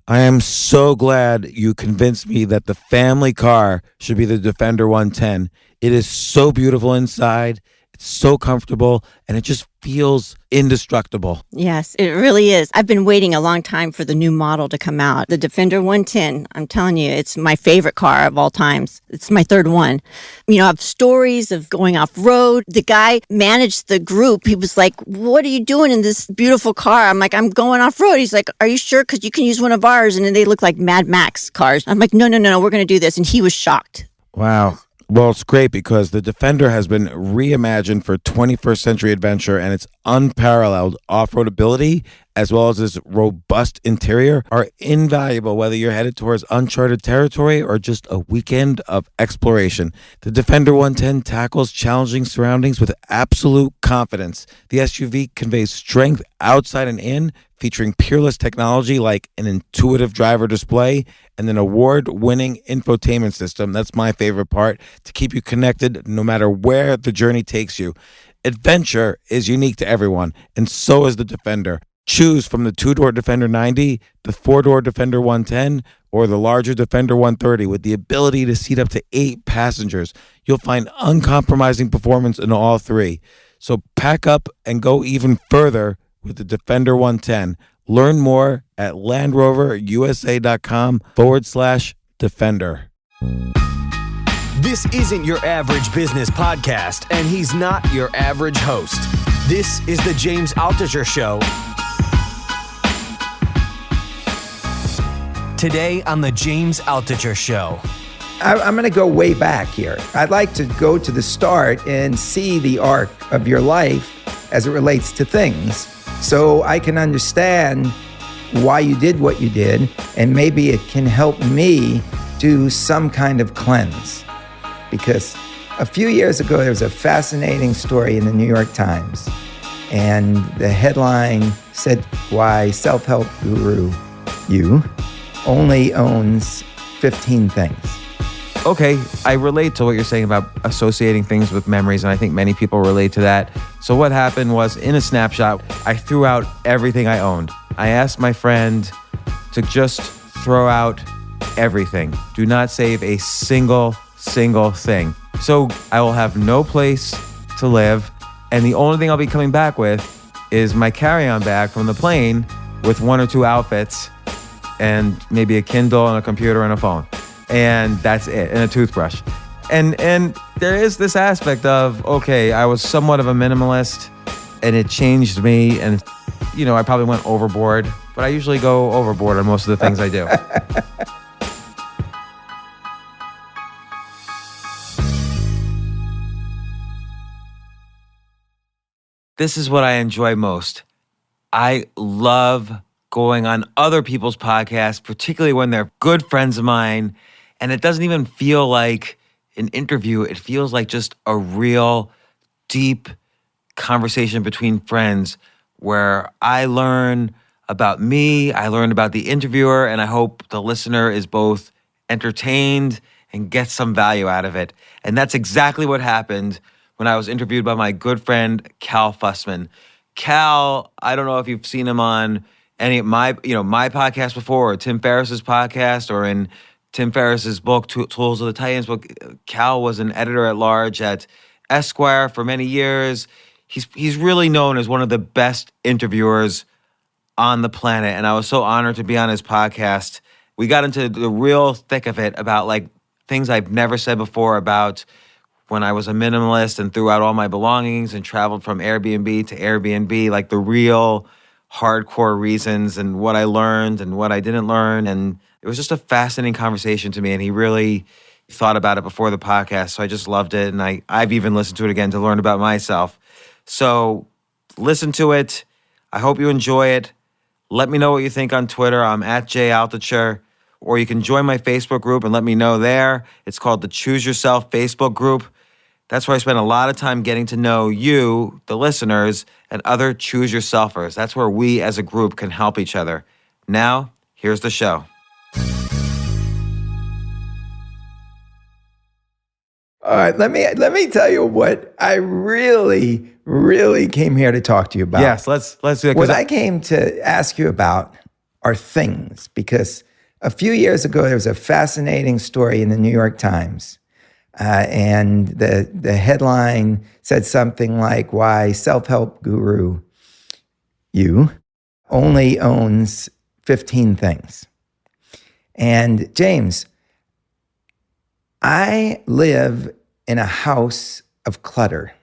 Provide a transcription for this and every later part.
I am so glad you convinced me that the family car should be the Defender 110. It is so beautiful inside. It's so comfortable, and it just feels indestructible. Yes, it really is. I've been waiting a long time for the new model to come out. The Defender 110, I'm telling you, it's my favorite car of all times. It's my third one. You know, I have stories of going off-road. The guy managed the group. He was like, what are you doing in this beautiful car? I'm like, I'm going off-road. He's like, are you sure? Because you can use one of ours. And then they look like Mad Max cars. I'm like, no, we're going to do this. And he was shocked. Wow. Well, it's great because the Defender has been reimagined for 21st century adventure, and its unparalleled off-road ability, as well as its robust interior, are invaluable whether you're headed towards uncharted territory or just a weekend of exploration. The Defender 110 tackles challenging surroundings with absolute confidence. The SUV conveys strength outside and in, featuring peerless technology like an intuitive driver display and an award-winning infotainment system. That's my favorite part, to keep you connected no matter where the journey takes you. Adventure is unique to everyone, and so is the Defender. Choose from the two-door Defender 90, the four-door Defender 110, or the larger Defender 130 with the ability to seat up to 8 passengers. You'll find uncompromising performance in all three. So pack up and go even further with the Defender 110. Learn more at LandRoverUSA.com/Defender. This isn't your average business podcast, and he's not your average host. This is the James Altucher Show. Today on the James Altucher Show. I'm going to go way back here. I'd like to go to the start and see the arc of your life as it relates to things, so I can understand why you did what you did, and maybe it can help me do some kind of cleanse. Because a few years ago, there was a fascinating story in the New York Times, and the headline said why self-help guru you only owns 15 things. Okay, I relate to what you're saying about associating things with memories, and I think many people relate to that. So what happened was, in a snapshot, I threw out everything I owned. I asked my friend to just throw out everything. Do not save a single thing. So I will have no place to live, and the only thing I'll be coming back with is my carry-on bag from the plane with 1 or 2 outfits and maybe a Kindle and a computer and a phone. And that's it, and a toothbrush. And there is this aspect of, okay, I was somewhat of a minimalist, and it changed me, and you know, I probably went overboard, but I usually go overboard on most of the things I do. This is what I enjoy most. I love going on other people's podcasts, particularly when they're good friends of mine, and it doesn't even feel like an interview. It feels like just a real deep conversation between friends where I learn about me, I learn about the interviewer, and I hope the listener is both entertained and gets some value out of it. And that's exactly what happened when I was interviewed by my good friend, Cal Fussman. Cal, I don't know if you've seen him on any of my podcast before, or Tim Ferriss's podcast, or in Tim Ferriss's book, Tools of the Titans book. Cal was an editor-at-large at Esquire for many years. He's really known as one of the best interviewers on the planet, and I was so honored to be on his podcast. We got into the real thick of it about like things I've never said before about when I was a minimalist and threw out all my belongings and traveled from Airbnb to Airbnb, like the real hardcore reasons and what I learned and what I didn't learn. And it was just a fascinating conversation to me, and he really thought about it before the podcast, so I just loved it, and I've even listened to it again to learn about myself. So listen to it. I hope you enjoy it. Let me know what you think on Twitter. I'm at @JAltucher, or you can join my Facebook group and let me know there. It's called the Choose Yourself Facebook group. That's where I spend a lot of time getting to know you, the listeners, and other Choose Yourselfers. That's where we as a group can help each other. Now, here's the show. All right, let me tell you what I really came here to talk to you about. Yes, let's do it. What I came to ask you about are things, because a few years ago, there was a fascinating story in the New York Times. And the headline said something like, why self-help guru you only owns 15 things. And James, I live in a house of clutter.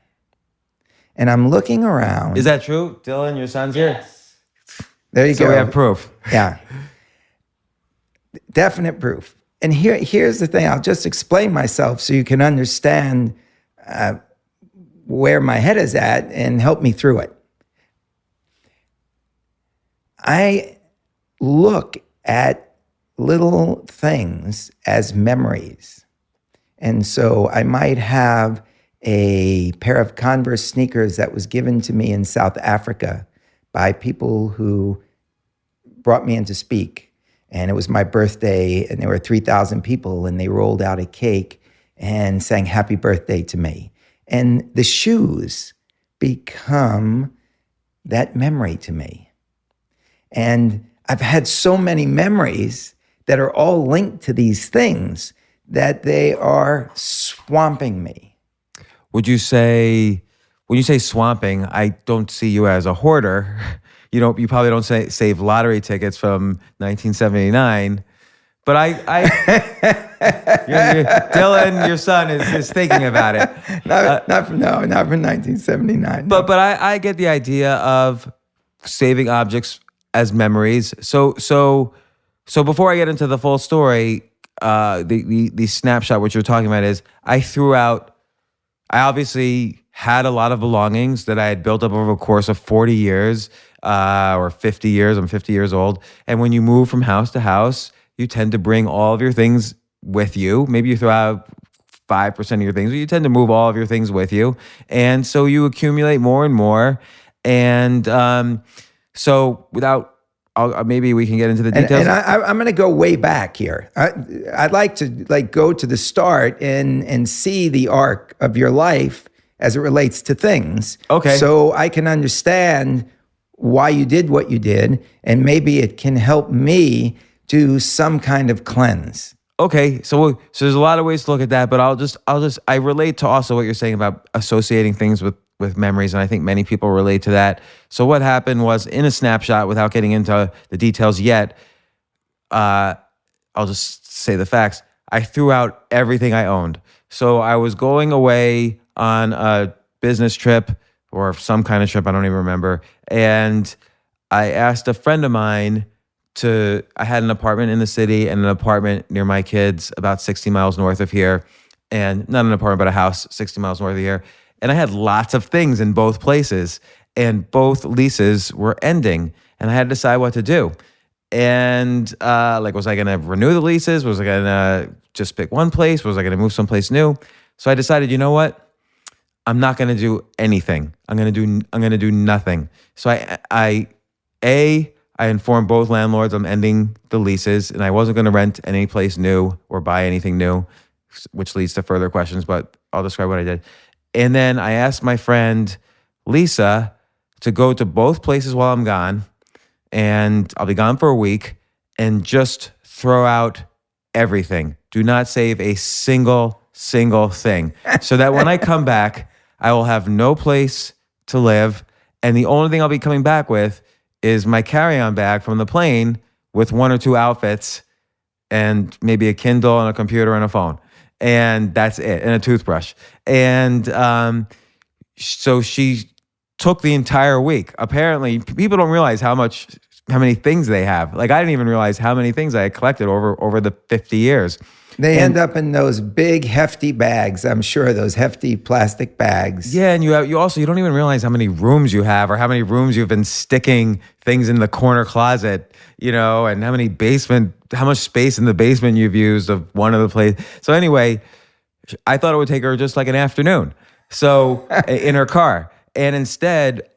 And I'm looking around. Is that true? Dylan, your son's here? There you So go. we have proof. Yeah. Definite proof. And here's the thing. I'll just explain myself so you can understand where my head is at and help me through it. I look at little things as memories. And so I might have a pair of Converse sneakers that was given to me in South Africa by people who brought me in to speak. And it was my birthday, and there were 3,000 people, and they rolled out a cake and sang happy birthday to me. And the shoes become that memory to me. And I've had so many memories that are all linked to these things that they are swamping me. Would you say, when you say swamping, I don't see you as a hoarder. You probably don't save lottery tickets from 1979, but Dylan, your son, is thinking about it. Not from 1979. But I get the idea of saving objects as memories. So before I get into the full story, the snapshot what you're talking about is I obviously had a lot of belongings that I had built up over a course of 40 years. Or 50 years. I'm 50 years old. And when you move from house to house, you tend to bring all of your things with you. Maybe you throw out 5% of your things, but you tend to move all of your things with you. And so you accumulate more and more. And so maybe we can get into the details. And I'm going to go way back here. I'd like to go to the start and see the arc of your life as it relates to things. Okay. So I can understand why you did what you did, and maybe it can help me do some kind of cleanse. Okay, so there's a lot of ways to look at that, but I relate to also what you're saying about associating things with memories, and I think many people relate to that. So what happened was, in a snapshot, without getting into the details yet, I'll just say the facts. I threw out everything I owned. So I was going away on a business trip, or some kind of trip, I don't even remember. And I asked a friend of mine I had an apartment in the city and an apartment near my kids about 60 miles north of here. And not an apartment, but a house 60 miles north of here. And I had lots of things in both places. And both leases were ending. And I had to decide what to do. And was I going to renew the leases? Was I going to just pick one place? Was I going to move someplace new? So I decided, you know what? I'm not going to do anything. I'm going to do nothing. So I informed both landlords I'm ending the leases, and I wasn't going to rent any place new or buy anything new, which leads to further questions, but I'll describe what I did. And then I asked my friend Lisa to go to both places while I'm gone, and I'll be gone for a week, and just throw out everything. Do not save a single thing, so that when I come back, I will have no place to live, and the only thing I'll be coming back with is my carry-on bag from the plane with 1 or 2 outfits and maybe a Kindle and a computer and a phone, and that's it, and a toothbrush. And so she took the entire week. Apparently, people don't realize how many things they have. Like, I didn't even realize how many things I had collected over the 50 years. They end up in those big, hefty bags, I'm sure, those hefty plastic bags. Yeah, and you don't even realize how many rooms you have, or how many rooms you've been sticking things in the corner closet, and how much space in the basement you've used of one of the places. So anyway, I thought it would take her just like an afternoon, so in her car. And instead,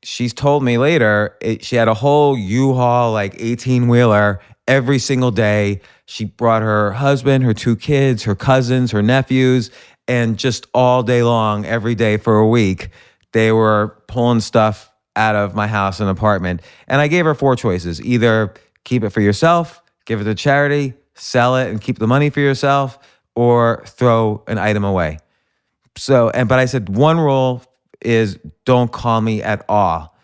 she's told me later, she had a whole U-Haul, 18-wheeler, every single day. She brought her husband, her 2 kids, her cousins, her nephews, and just all day long, every day for a week, they were pulling stuff out of my house and apartment. And I gave her 4 choices. Either keep it for yourself, give it to charity, sell it and keep the money for yourself, or throw an item away. But I said, one rule is don't call me at all.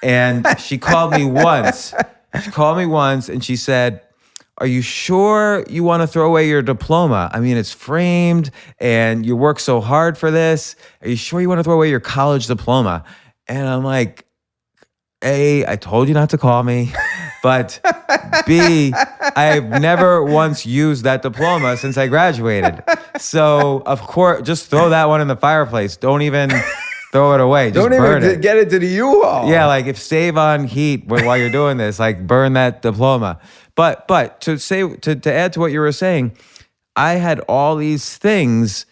And she called me once. She called me once and she said, are you sure you want to throw away your diploma? I mean, it's framed and you work so hard for this. Are you sure you want to throw away your college diploma? And I'm like, A, I told you not to call me. But B, I've never once used that diploma since I graduated. So, of course, just throw that one in the fireplace. Don't even throw it away. Just burn it. Get it to the U-Haul. Yeah, like if save on heat while you're doing this, like burn that diploma. But to add to what you were saying, I had all these things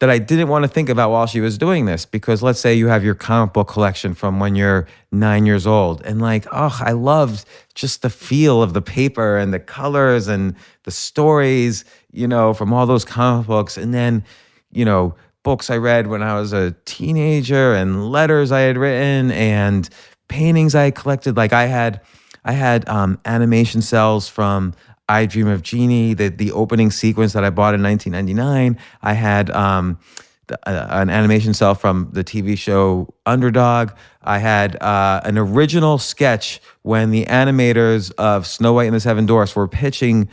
that I didn't want to think about while she was doing this, because let's say you have your comic book collection from when you're 9 years old, and like, I loved just the feel of the paper and the colors and the stories, from all those comic books. And then, books I read when I was a teenager and letters I had written and paintings I collected. Like I had animation cells from I Dream of Jeannie, the opening sequence that I bought in 1999. I had an animation cell from the TV show Underdog. I had an original sketch when the animators of Snow White and the Seven Dwarfs were pitching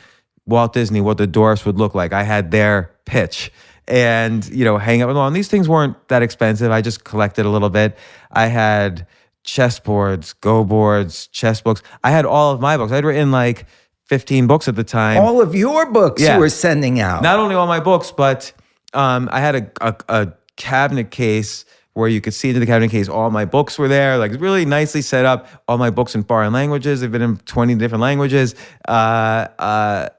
Walt Disney what the dwarfs would look like. I had their pitch. And, hang up on the wall. And these things weren't that expensive. I just collected a little bit. I had chessboards, go boards, chess books. I had all of my books. I'd written like 15 books at the time. All of your books you were sending out. Not only all my books, but I had a cabinet case where you could see into the cabinet case. All my books were there, like really nicely set up. All my books in foreign languages. They've been in 20 different languages. I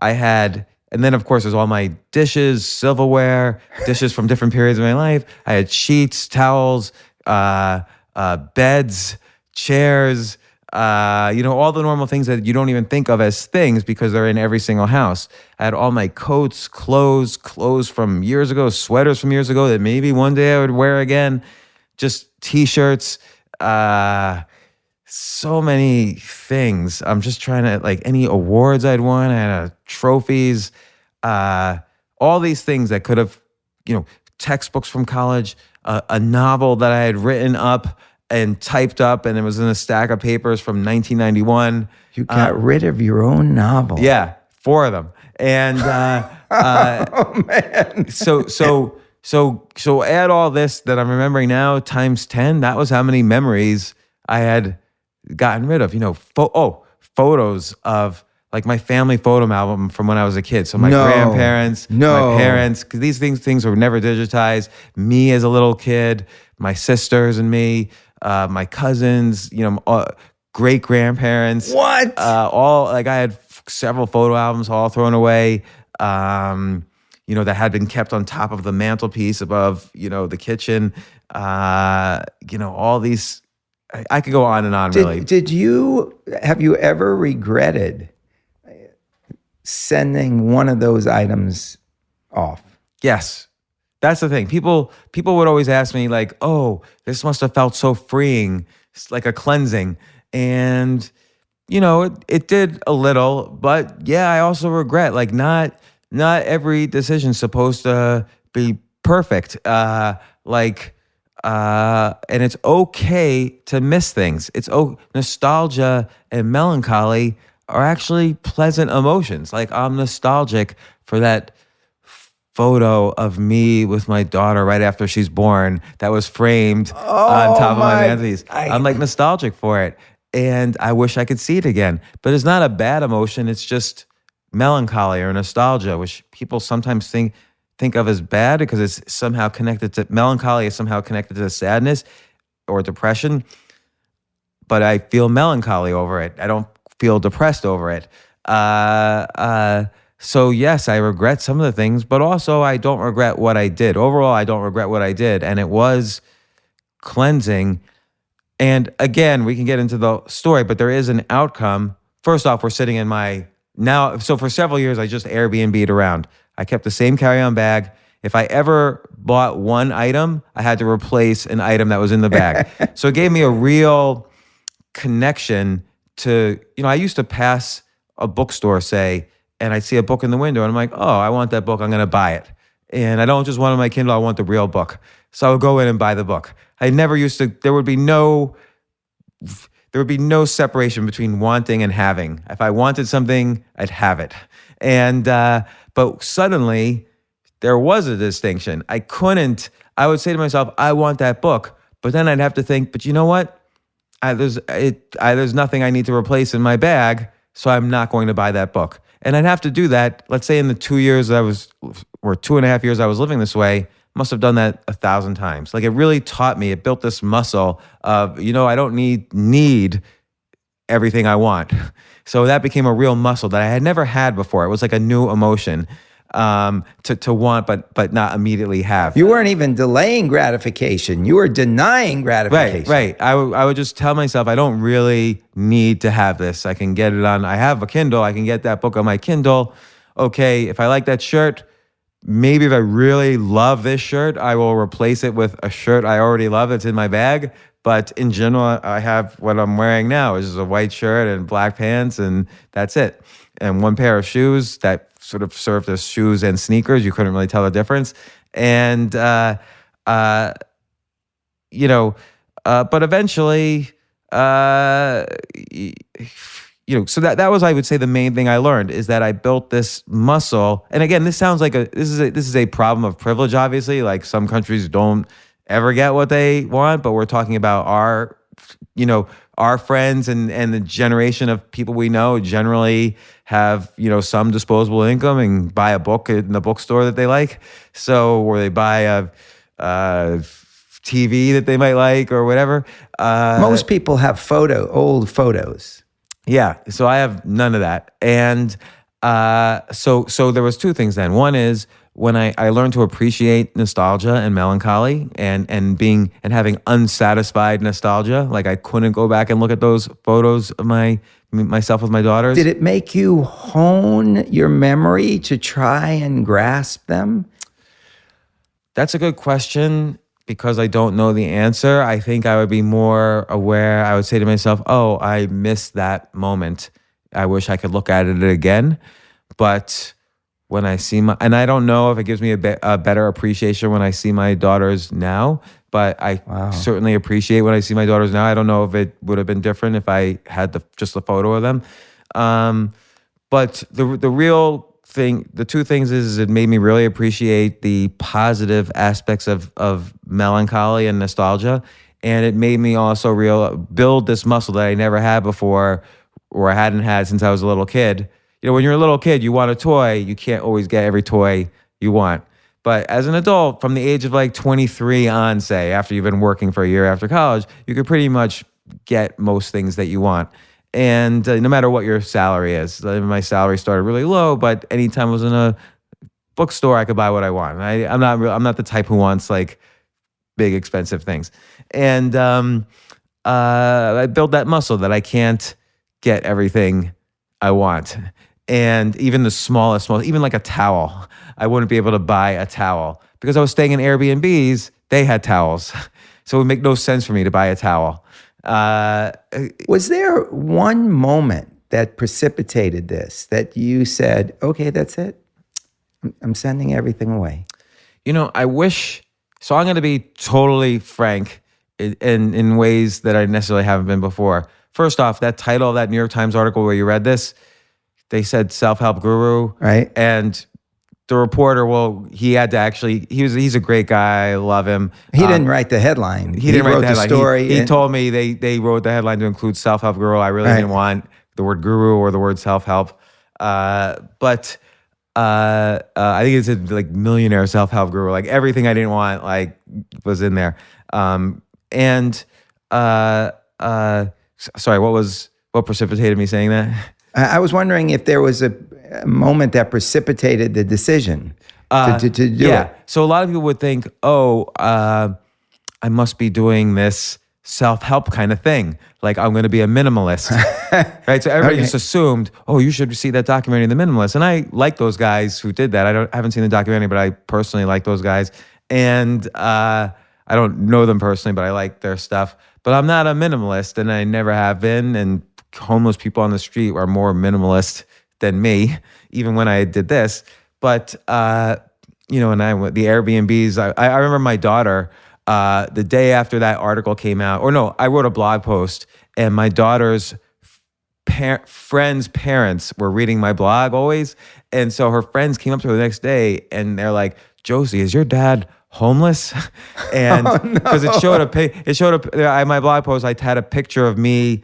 had, and then of course there's all my dishes, silverware, dishes from different periods of my life. I had sheets, towels, beds, chairs, all the normal things that you don't even think of as things because they're in every single house. I had all my coats, clothes from years ago, sweaters from years ago that maybe one day I would wear again, just t-shirts, so many things. I'm just trying to, like, any awards I'd won, I had trophies, all these things that could have, textbooks from college, a novel that I had written up and typed up, and it was in a stack of papers from 1991. You got rid of your own novel. Yeah, 4 of them. And oh man. So add all this that I'm remembering now times 10. That was how many memories I had gotten rid of. Photos of like my family photo album from when I was a kid. So my grandparents, my parents, because these things were never digitized. Me as a little kid, my sisters and me, my cousins, great grandparents. What? I had several photo albums all thrown away. That had been kept on top of the mantelpiece above, the kitchen. All these. I could go on and on. Really. Have you ever regretted sending one of those items off? Yes. That's the thing. People would always ask me like, "Oh, this must have felt so freeing. It's like a cleansing." And it did a little, but yeah, I also regret like not every decision's supposed to be perfect. And it's okay to miss things. Nostalgia and melancholy are actually pleasant emotions. Like I'm nostalgic for that photo of me with my daughter right after she's born that was framed on top of my mantelpiece. I'm like nostalgic for it, and I wish I could see it again. But it's not a bad emotion. It's just melancholy or nostalgia, which people sometimes think of as bad because it's somehow connected to melancholy, is somehow connected to sadness or depression. But I feel melancholy over it. I don't feel depressed over it. So yes, I regret some of the things, but also I don't regret what I did. Overall, I don't regret what I did. And it was cleansing. And again, we can get into the story, but there is an outcome. First off, we're sitting in so for several years, I just Airbnb'd around. I kept the same carry-on bag If I ever bought one item, I had to replace an item that was in the bag. So it gave me a real connection to, I used to pass a bookstore, say, and I'd see a book in the window and I'm like, oh, I want that book. I'm going to buy it. And I don't just want it on my Kindle. I want the real book. So I would go in and buy the book. I never used to, there would be no separation between wanting and having. If I wanted something, I'd have it. And, but suddenly there was a distinction. I would say to myself, I want that book. But then I'd have to think, but you know what? There's nothing I need to replace in my bag, so I'm not going to buy that book. And I'd have to do that, let's say in the 2 years or 2.5 years I was living this way, must have done that 1,000 times. Like, it really taught me, it built this muscle of, I don't need everything I want. So that became a real muscle that I had never had before. It was like a new emotion to want, but not immediately have. You weren't even delaying gratification. You were denying gratification. Right. I would just tell myself, I don't really need to have this. I can get it on, I have a Kindle. I can get that book on my Kindle. Okay, if I like that shirt, maybe if I really love this shirt, I will replace it with a shirt I already love that's in my bag. But in general, I have what I'm wearing now, which is a white shirt and black pants, and that's it. And one pair of shoes that sort of served as shoes and sneakers. You couldn't really tell the difference. And, but eventually, so that was, I would say, the main thing I learned is that I built this muscle. And again, this sounds like this is a problem of privilege, obviously. Like, some countries don't ever get what they want, but we're talking about our friends and the generation of people we know generally have, some disposable income and buy a book in the bookstore that they like. So, or they buy a TV that they might like or whatever. Most people have old photos. Yeah. So I have none of that. And so there was two things then. One is when I learned to appreciate nostalgia and melancholy and having unsatisfied nostalgia. Like, I couldn't go back and look at those photos of myself with my daughters. Did it make you hone your memory to try and grasp them? That's a good question, because I don't know the answer. I think I would be more aware. I would say to myself, oh, I missed that moment. I wish I could look at it again. But when I see and I don't know if it gives me a better appreciation when I see my daughters now, but I certainly appreciate when I see my daughters now. I don't know if it would have been different if I had just the photo of them. But the real thing, the two things is it made me really appreciate the positive aspects of melancholy and nostalgia. And it made me also build this muscle that I never had before, or I hadn't had since I was a little kid. When you're a little kid, you want a toy. You can't always get every toy you want. But as an adult, from the age of like 23 on, say, after you've been working for a year after college, you could pretty much get most things that you want. And no matter what your salary is. My salary started really low, but anytime I was in a bookstore, I could buy what I want. I'm not the type who wants like big expensive things. And I built that muscle that I can't get everything I want. And even the smallest, even like a towel, I wouldn't be able to buy a towel because I was staying in Airbnbs. They had towels. So it would make no sense for me to buy a towel. Was there one moment that precipitated this, that you said, okay, that's it? I'm sending everything away. I wish, so I'm going to be totally frank in ways that I necessarily haven't been before. First off, that title of that New York Times article where you read this, they said self-help guru. Right. And the reporter, he had to actually, he's a great guy. I love him. He didn't write the headline. He didn't write the headline. Story. He told me they wrote the headline to include self-help guru. I really didn't want the word guru or the word self-help. But I think it said like millionaire self-help guru. Like everything I didn't want was in there. Sorry, what precipitated me saying that? I was wondering if there was a moment that precipitated the decision to do it. So a lot of people would think, I must be doing this self-help kind of thing. Like, I'm going to be a minimalist, right? So everybody just assumed, oh, you should see that documentary, The Minimalist. And I like those guys who did that. I haven't seen the documentary, but I personally like those guys. And I don't know them personally, but I like their stuff. But I'm not a minimalist, and I never have been. And homeless people on the street are more minimalist than me, even when I did this. But, you know, and the Airbnbs, I remember my daughter, the day after that article came out, or no, I wrote a blog post, and my daughter's friends' parents were reading my blog always. And so her friends came up to her the next day, and they're like, Josie, is your dad homeless? And because it showed my blog post, I had a picture of me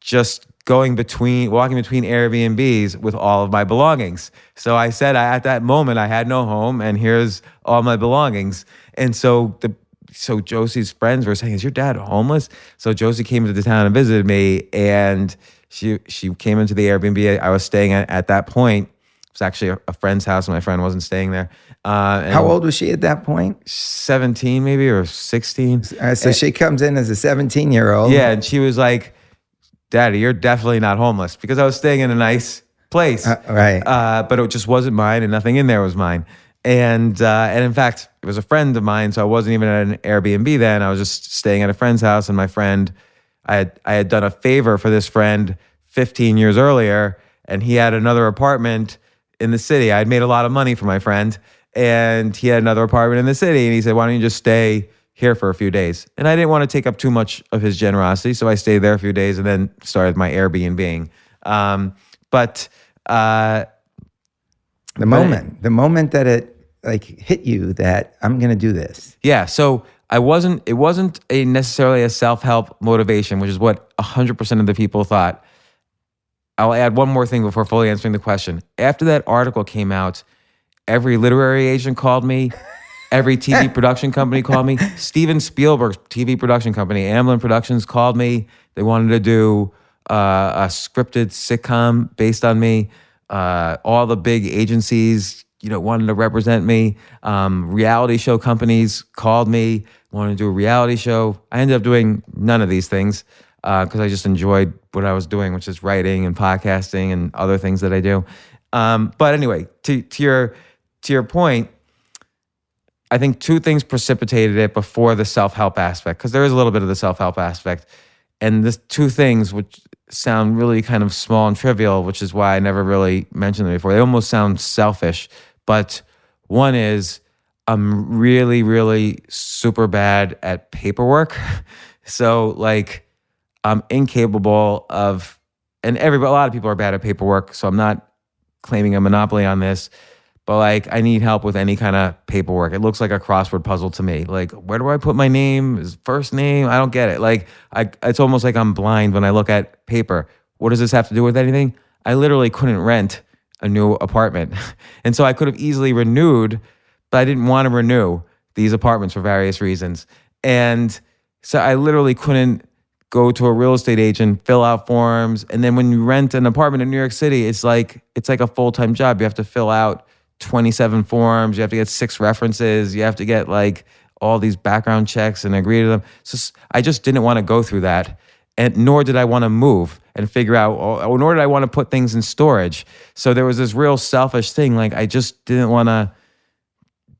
just walking between Airbnbs with all of my belongings. So I said, at that moment, I had no home, and here's all my belongings. And so Josie's friends were saying, is your dad homeless? So Josie came into the town and visited me, and she came into the Airbnb I was staying at that point. It was actually a friend's house, and my friend wasn't staying there. How old was she at that point? 17 maybe, or 16. So she comes in as a 17-year-old. Yeah, and she was like, Daddy, you're definitely not homeless, because I was staying in a nice place. Right. But it just wasn't mine, and nothing in there was mine. And in fact, it was a friend of mine, so I wasn't even at an Airbnb then. I was just staying at a friend's house, and my friend, I had done a favor for this friend 15 years earlier, and he had another apartment in the city. I had made a lot of money for my friend, and he had another apartment in the city, and he said, why don't you just stay here for a few days? And I didn't want to take up too much of his generosity, so I stayed there a few days and then started my Airbnb. The moment that it like hit you that I'm going to do this. Yeah. So it wasn't necessarily a self-help motivation, which is what 100% of the people thought. I'll add one more thing before fully answering the question. After that article came out, every literary agent called me, every TV production company called me. Steven Spielberg's TV production company, Amblin Productions, called me. They wanted to do a scripted sitcom based on me. All the big agencies, wanted to represent me. Reality show companies called me, wanted to do a reality show. I ended up doing none of these things because I just enjoyed what I was doing, which is writing and podcasting and other things that I do. But anyway, to your point, I think two things precipitated it before the self-help aspect, because there is a little bit of the self-help aspect. And the two things, which sound really kind of small and trivial, which is why I never really mentioned them before. They almost sound selfish. But one is I'm really, really super bad at paperwork. So like I'm incapable of, and a lot of people are bad at paperwork, so I'm not claiming a monopoly on this, but like I need help with any kind of paperwork. It looks like a crossword puzzle to me. Like, where do I put my name? Is first name? I don't get it. Like it's almost like I'm blind when I look at paper. What does this have to do with anything? I literally couldn't rent a new apartment. And so I could have easily renewed, but I didn't want to renew these apartments for various reasons. And so I literally couldn't go to a real estate agent, fill out forms. And then when you rent an apartment in New York City, it's like a full-time job. You have to fill out 27 forms. You have to get 6 references. You have to get like all these background checks and agree to them. So I just didn't want to go through that. And nor did I want to move and figure out, or nor did I want to put things in storage. So there was this real selfish thing. Like I just didn't want to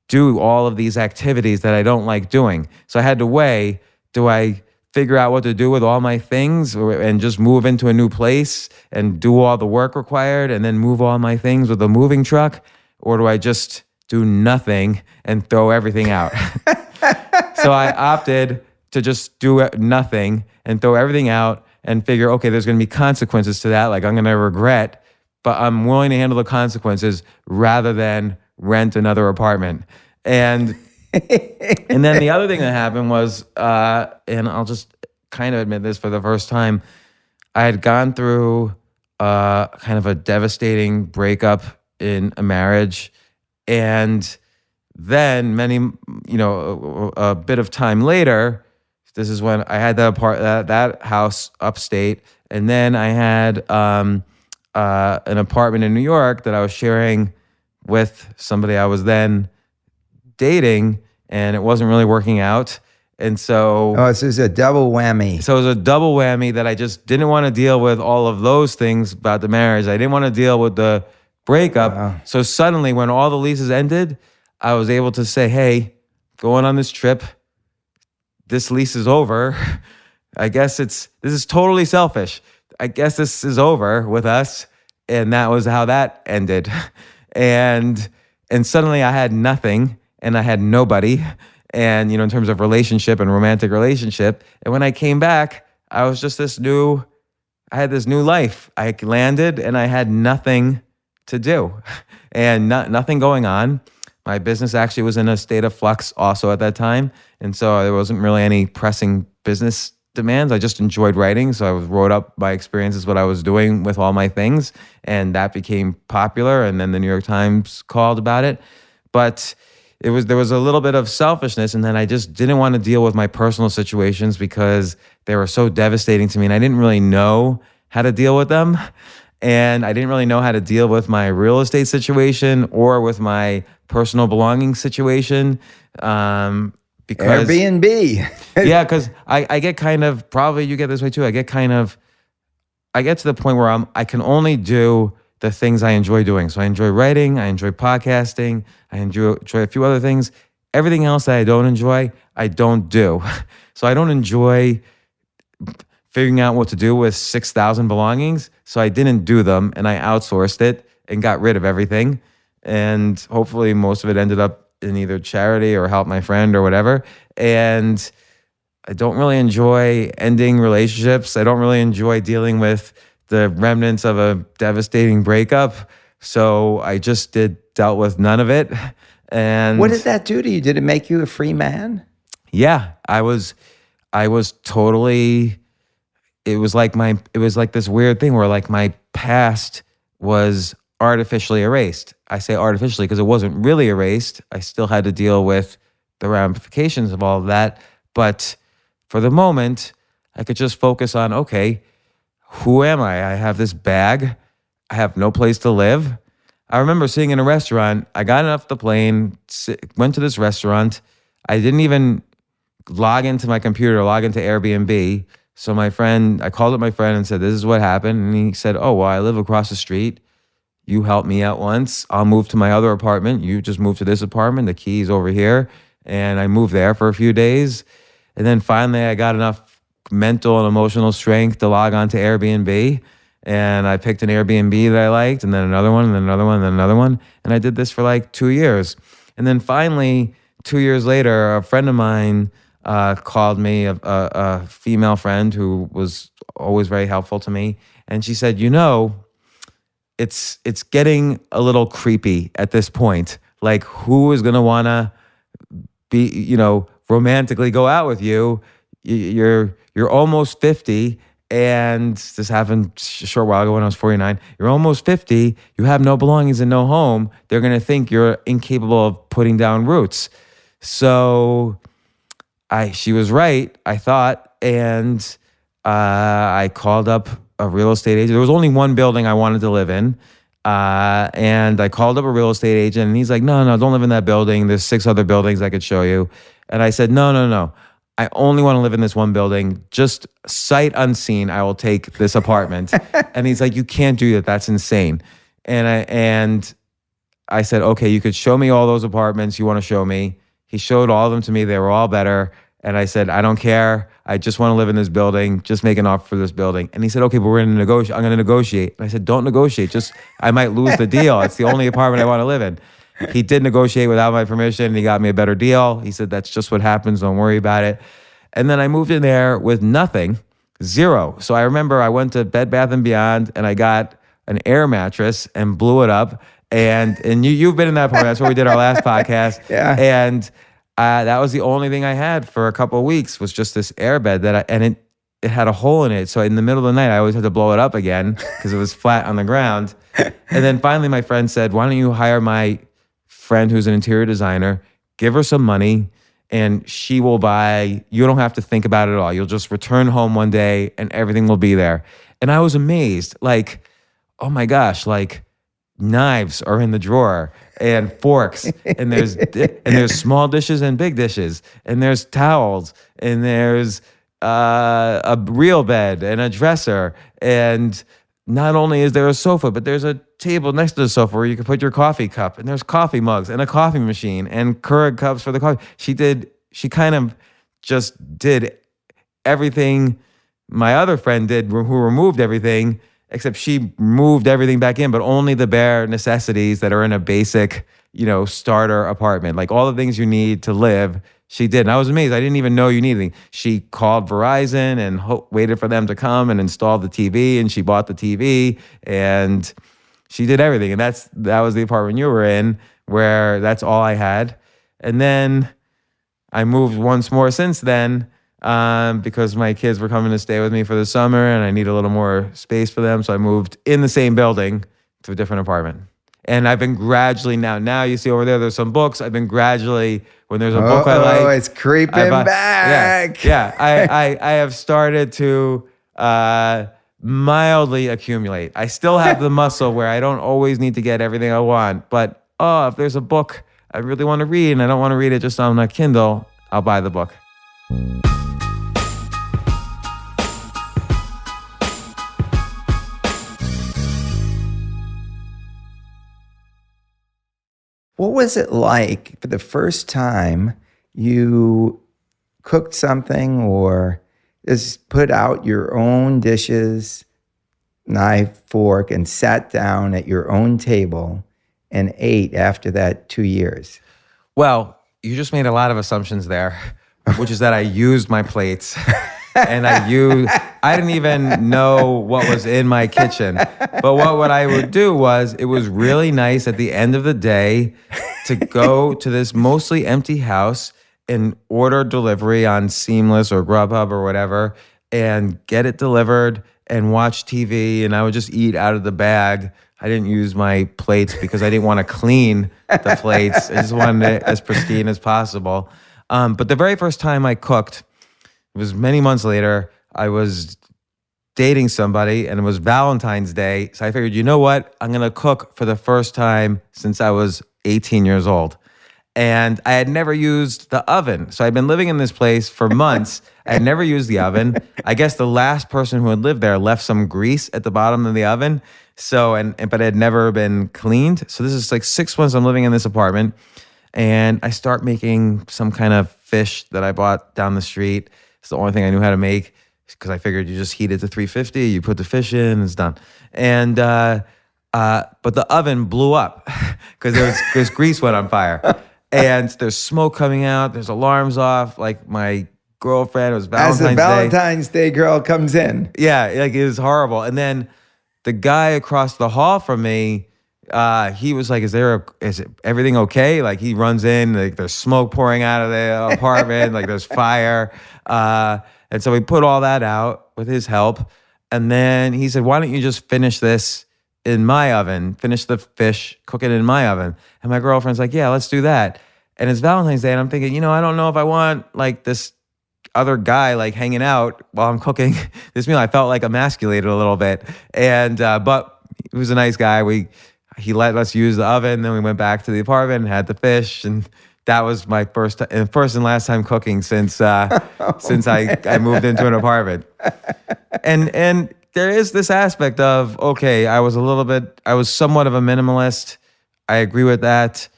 do all of these activities that I don't like doing. So I had to weigh, do I figure out what to do with all my things and just move into a new place and do all the work required and then move all my things with a moving truck? Or do I just do nothing and throw everything out? So I opted to just do nothing and throw everything out and figure, okay, there's going to be consequences to that. Like I'm going to regret, but I'm willing to handle the consequences rather than rent another apartment. And and then the other thing that happened was, and I'll just kind of admit this for the first time, I had gone through kind of a devastating breakup in a marriage. And then a bit of time later, this is when I had that house upstate. And then I had an apartment in New York that I was sharing with somebody I was then dating, and it wasn't really working out. And so, Oh, this is a double whammy. so it was a double whammy that I just didn't want to deal with all of those things about the marriage. I didn't want to deal with the breakup. Wow. So suddenly when all the leases ended, I was able to say, hey, going on this trip, this lease is over. I guess this is totally selfish. I guess this is over with us. And that was how that ended. And suddenly I had nothing and I had nobody. And, in terms of relationship and romantic relationship. And when I came back, I was just I had this new life. I landed and I had nothing to do and nothing going on. My business actually was in a state of flux also at that time. And so there wasn't really any pressing business demands. I just enjoyed writing. So I wrote up my experiences, what I was doing with all my things. And that became popular. And then the New York Times called about it. But there was a little bit of selfishness. And then I just didn't want to deal with my personal situations because they were so devastating to me. And I didn't really know how to deal with them. And I didn't really know how to deal with my real estate situation or with my personal belongings situation. Because Airbnb. yeah, because I get kind of, probably you get this way too, I get to the point where I can only do the things I enjoy doing. So I enjoy writing, I enjoy podcasting, I enjoy a few other things. Everything else that I don't enjoy, I don't do. So I don't enjoy figuring out what to do with 6,000 belongings. So I didn't do them and I outsourced it and got rid of everything. And hopefully most of it ended up in either charity or help my friend or whatever. And I don't really enjoy ending relationships. I don't really enjoy dealing with the remnants of a devastating breakup. So I just dealt with none of it. And What did that do to you? Did it make you a free man? yeah, I was totally, it was like this weird thing where like my past was artificially erased. I say artificially because it wasn't really erased. I still had to deal with the ramifications of all of that. But for the moment, I could just focus on, okay, who am I? I have this bag. I have no place to live. I remember sitting in a restaurant. I got off the plane, went to this restaurant. I didn't even log into my computer, log into Airbnb. So I called up my friend and said, this is what happened. And he said, oh, well, I live across the street. You helped me out once. I'll move to my other apartment. You just move to this apartment. The key's over here. And I moved there for a few days. And then finally I got enough mental and emotional strength to log on to Airbnb. And I picked an Airbnb that I liked, and then another one, and then another one, and then another one. And I did this for like 2 years. And then finally, 2 years later, a friend of mine called me, a female friend who was always very helpful to me. And she said, it's getting a little creepy at this point. Like, who is going to want to be, romantically go out with you? You're almost 50. And this happened a short while ago when I was 49. You're almost 50. You have no belongings and no home. They're going to think you're incapable of putting down roots. So she was right, I thought. And I called up a real estate agent. There was only one building I wanted to live in. And I called up a real estate agent and he's like, no, don't live in that building. There's 6 other buildings I could show you. And I said, no. I only want to live in this one building. Just sight unseen, I will take this apartment. And he's like, you can't do that. That's insane. And I said, okay, you could show me all those apartments you want to show me. He showed all of them to me. They were all better. And I said, I don't care. I just want to live in this building. Just make an offer for this building. And he said, okay, but we're going to negotiate. I'm going to negotiate. And I said, don't negotiate. I might lose the deal. It's the only apartment I want to live in. He did negotiate without my permission and he got me a better deal. He said, that's just what happens. Don't worry about it. And then I moved in there with nothing, 0. So I remember I went to Bed Bath & Beyond and I got an air mattress and blew it up. And you've been in that apartment. That's where we did our last podcast. Yeah. And that was the only thing I had for a couple of weeks was just this air bed and it had a hole in it. So in the middle of the night, I always had to blow it up again because it was flat on the ground. And then finally my friend said, why don't you hire my friend who's an interior designer, give her some money and she will buy, you don't have to think about it at all. You'll just return home one day and everything will be there. And I was amazed, like, oh my gosh, like knives are in the drawer and forks, and there's small dishes and big dishes, and there's towels, and there's a real bed and a dresser, and not only is there a sofa, but there's a table next to the sofa where you can put your coffee cup, and there's coffee mugs and a coffee machine and Keurig cups for the coffee. She kind of just did everything my other friend did, who removed everything, except she moved everything back in, but only the bare necessities that are in a basic, starter apartment. Like all the things you need to live, she did. And I was amazed. I didn't even know you needed anything. She called Verizon and waited for them to come and install the TV, and she bought the TV, and she did everything. And that was the apartment you were in, where that's all I had. And then I moved once more since then, because my kids were coming to stay with me for the summer and I need a little more space for them. So I moved in the same building to a different apartment. And I've been gradually now you see over there's some books. I've been gradually, when there's a book I like. Oh, it's creeping back. Yeah. I have started to mildly accumulate. I still have the muscle where I don't always need to get everything I want. But if there's a book I really want to read and I don't want to read it just on my Kindle, I'll buy the book. What was it like for the first time you cooked something or just put out your own dishes, knife, fork, and sat down at your own table and ate after that 2 years? Well, you just made a lot of assumptions there, which is that I used my plates. And I didn't even know what was in my kitchen. But what I would do was, it was really nice at the end of the day to go to this mostly empty house and order delivery on Seamless or Grubhub or whatever, and get it delivered and watch TV. And I would just eat out of the bag. I didn't use my plates because I didn't want to clean the plates. I just wanted it as pristine as possible. But the very first time I cooked, it was many months later. I was dating somebody, and it was Valentine's Day. So I figured, you know what? I'm going to cook for the first time since I was 18 years old. And I had never used the oven. So I'd been living in this place for months. I had never used the oven. I guess the last person who had lived there left some grease at the bottom of the oven. So, but it had never been cleaned. So this is like 6 months I'm living in this apartment. And I start making some kind of fish that I bought down the street. It's the only thing I knew how to make, because I figured you just heat it to 350, you put the fish in, it's done. And but the oven blew up because there's grease went on fire, and there's smoke coming out. There's alarms off. Like my girlfriend, it was Valentine's Day. As the Valentine's Day girl comes in. Yeah, like it was horrible. And then the guy across the hall from me, he was like, is everything okay? Like he runs in, like there's smoke pouring out of the apartment, like there's fire. And so we put all that out with his help. And then he said, why don't you just finish this in my oven? Finish the fish, cook it in my oven. And my girlfriend's like, yeah, let's do that. And it's Valentine's Day. And I'm thinking, I don't know if I want like this other guy like hanging out while I'm cooking this meal. I felt like emasculated a little bit. And, but he was a nice guy. He let us use the oven. Then we went back to the apartment and had the fish. And that was my first and last time cooking since I moved into an apartment. And there is this aspect of, okay, I was somewhat of a minimalist. I agree with that.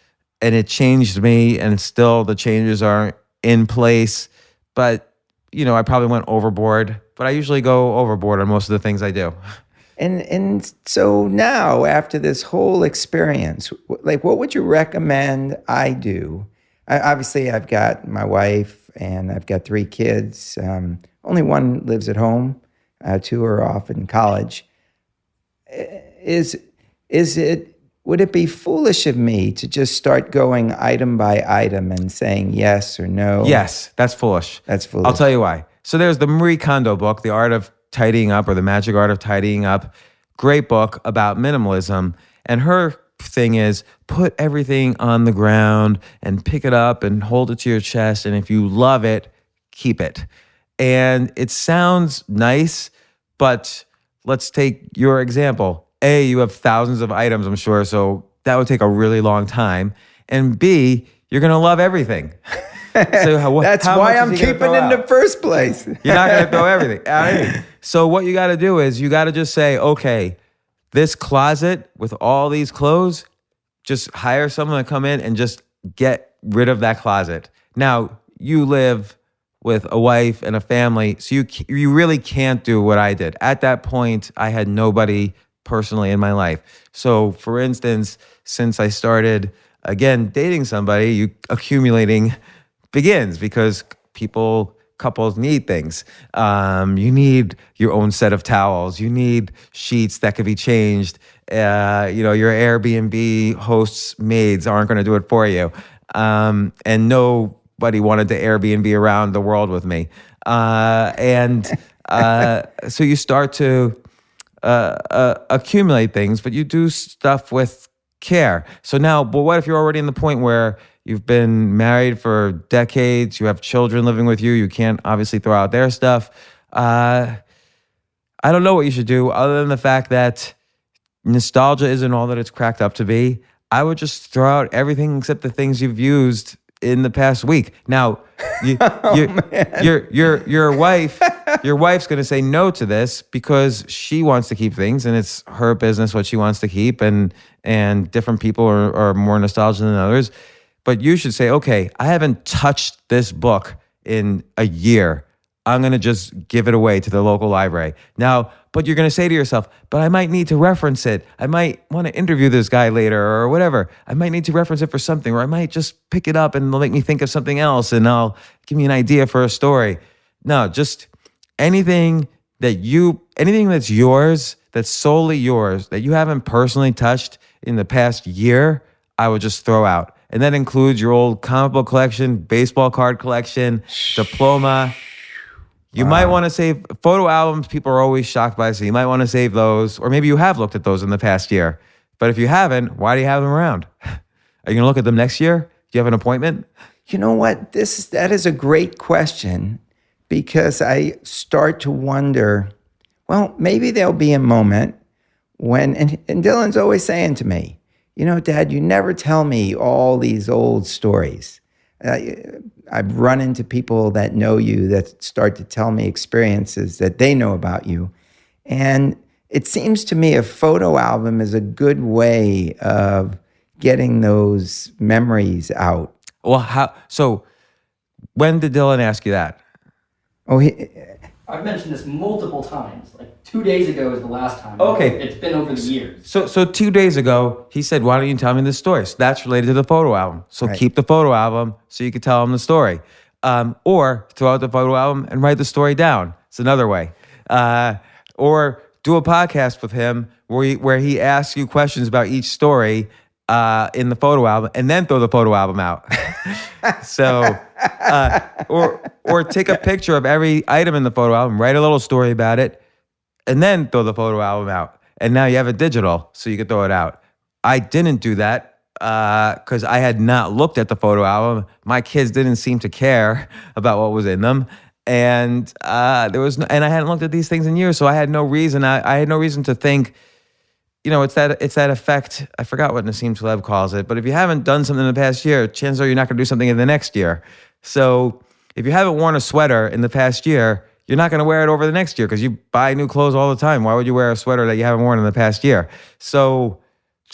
And it changed me, and still the changes are in place. But, I probably went overboard. But I usually go overboard on most of the things I do. And so now, after this whole experience, like, what would you recommend I do? Obviously, I've got my wife and I've got 3 kids. Only one lives at home. 2 are off in college. Would it be foolish of me to just start going item by item and saying yes or no? Yes, that's foolish. That's foolish. I'll tell you why. So there's the Marie Kondo book, The Art of Tidying Up, or The Magic Art of Tidying Up. Great book about minimalism. And her thing is, put everything on the ground and pick it up and hold it to your chest. And if you love it, keep it. And it sounds nice, but let's take your example. A, you have thousands of items, I'm sure, so that would take a really long time. And B, you're going to love everything. So That's how why much is I'm he gonna keeping throw in out? the first place. You're not going to throw everything. So what you got to do is you got to just say, okay, this closet with all these clothes, just hire someone to come in and just get rid of that closet. Now, you live with a wife and a family, so you really can't do what I did. At that point, I had nobody personally in my life. So, for instance, since I started, again, dating somebody, accumulating begins because couples need things. You need your own set of towels. You need sheets that could be changed. Your Airbnb hosts' maids aren't going to do it for you. And nobody wanted to Airbnb around the world with me. So you start to accumulate things, but you do stuff with care. So now, but what if you're already in the point where you've been married for decades, you have children living with you, you can't obviously throw out their stuff. I don't know what you should do other than the fact that nostalgia isn't all that it's cracked up to be. I would just throw out everything except the things you've used in the past week. Now, your wife's going to say no to this because she wants to keep things, and it's her business what she wants to keep, and different people are more nostalgic than others. But you should say, okay, I haven't touched this book in a year. I'm going to just give it away to the local library. Now, but you're going to say to yourself, but I might need to reference it. I might want to interview this guy later or whatever. I might need to reference it for something, or I might just pick it up and it'll make me think of something else and I'll give me an idea for a story. No, just anything that's yours, that's solely yours, that you haven't personally touched in the past year, I would just throw out. And that includes your old comic book collection, baseball card collection, diploma. You might want to save photo albums. People are always shocked by, so you might want to save those. Or maybe you have looked at those in the past year. But if you haven't, why do you have them around? Are you going to look at them next year? Do you have an appointment? You know what? That is a great question, because I start to wonder, well, maybe there'll be a moment when, and Dylan's always saying to me, Dad, you never tell me all these old stories. I've run into people that know you that start to tell me experiences that they know about you. And it seems to me a photo album is a good way of getting those memories out. Well, so when did Dylan ask you that? I've mentioned this multiple times. Like 2 days ago is the last time. Okay. It's been over the years. So 2 days ago, he said, why don't you tell me this story? So that's related to the photo album. So Right. Keep the photo album so you can tell him the story. Or throw out the photo album and write the story down. It's another way. Or do a podcast with him where he asks you questions about each story in the photo album, and then throw the photo album out. So, or take a picture of every item in the photo album, write a little story about it, and then throw the photo album out. And now you have it digital, so you can throw it out. I didn't do that because I had not looked at the photo album. My kids didn't seem to care about what was in them. And and I hadn't looked at these things in years, so I had no reason. I had no reason to think, it's that effect. I forgot what Nassim Taleb calls it, but if you haven't done something in the past year, chances are you're not going to do something in the next year. So if you haven't worn a sweater in the past year, you're not going to wear it over the next year because you buy new clothes all the time. Why would you wear a sweater that you haven't worn in the past year? So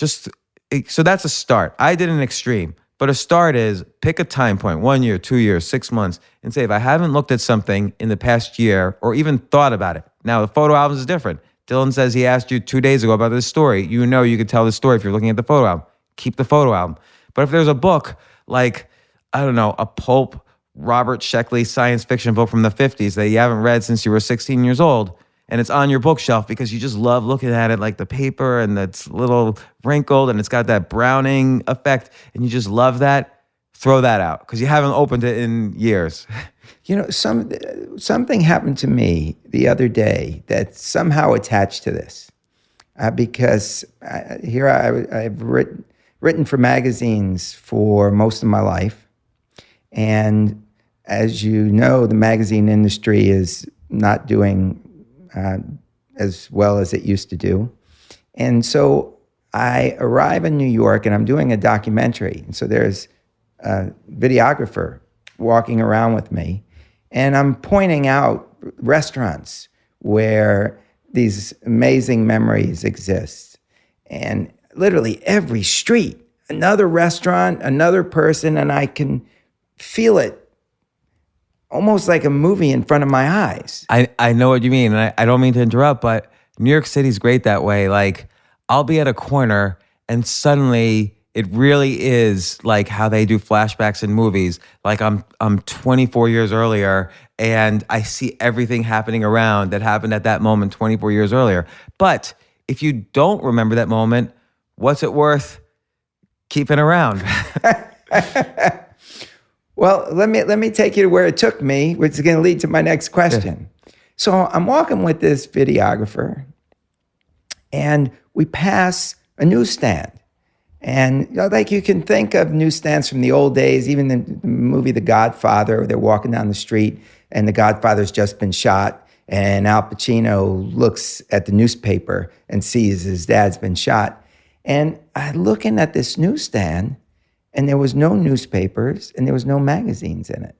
that's a start. I did an extreme, but a start is pick a time point, 1 year, 2 years, 6 months, and say, if I haven't looked at something in the past year or even thought about it. Now, the photo albums is different. Dylan says he asked you 2 days ago about this story. You could tell the story if you're looking at the photo album. Keep the photo album. But if there's a book like, I don't know, a pulp Robert Sheckley science fiction book from the 50s that you haven't read since you were 16 years old, and it's on your bookshelf because you just love looking at it, like the paper, and it's a little wrinkled and it's got that browning effect, and you just love that, throw that out because you haven't opened it in years. Something happened to me the other day that's somehow attached to this, because I've written for magazines for most of my life, and as you know, the magazine industry is not doing as well as it used to do, And so I arrive in New York and I'm doing a documentary. And so there's a videographer walking around with me, and I'm pointing out restaurants where these amazing memories exist. And literally every street, another restaurant, another person, and I can feel it almost like a movie in front of my eyes. I know what you mean, and I don't mean to interrupt, but New York City's great that way. Like, I'll be at a corner and suddenly it really is like how they do flashbacks in movies. Like I'm 24 years earlier and I see everything happening around that happened at that moment 24 years earlier. But if you don't remember that moment, what's it worth keeping around? Well, let me take you to where it took me, which is going to lead to my next question. Yeah. So I'm walking with this videographer, and we pass a newsstand. And like you can think of newsstands from the old days, even in the movie The Godfather, they're walking down the street and the Godfather's just been shot, and Al Pacino looks at the newspaper and sees his dad's been shot. And I'm looking at this newsstand, and there was no newspapers and there was no magazines in it.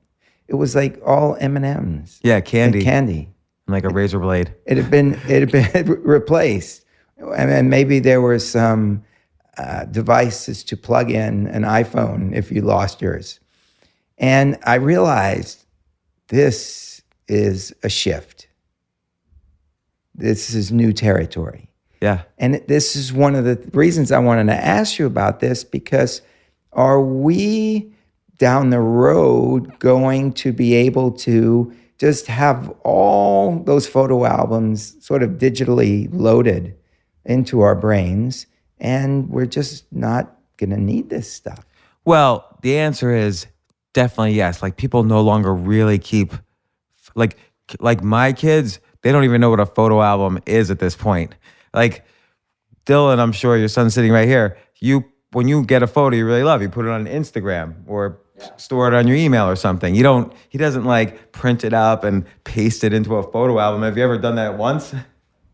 It was like all M&Ms. Yeah, candy. And candy. Like a razor blade. It had been replaced. And maybe there were some devices to plug in an iPhone if you lost yours. And I realized this is a shift. This is new territory. Yeah. And this is one of the reasons I wanted to ask you about this, because are we down the road going to be able to just have all those photo albums sort of digitally loaded into our brains, and we're just not going to need this stuff? Well, the answer is definitely yes. Like, people no longer really keep, like my kids, they don't even know what a photo album is at this point. Like, Dylan, I'm sure your son's sitting right here. When you get a photo you really love, you put it on Instagram or store it on your email or something. He doesn't like print it up and paste it into a photo album. Have you ever done that once?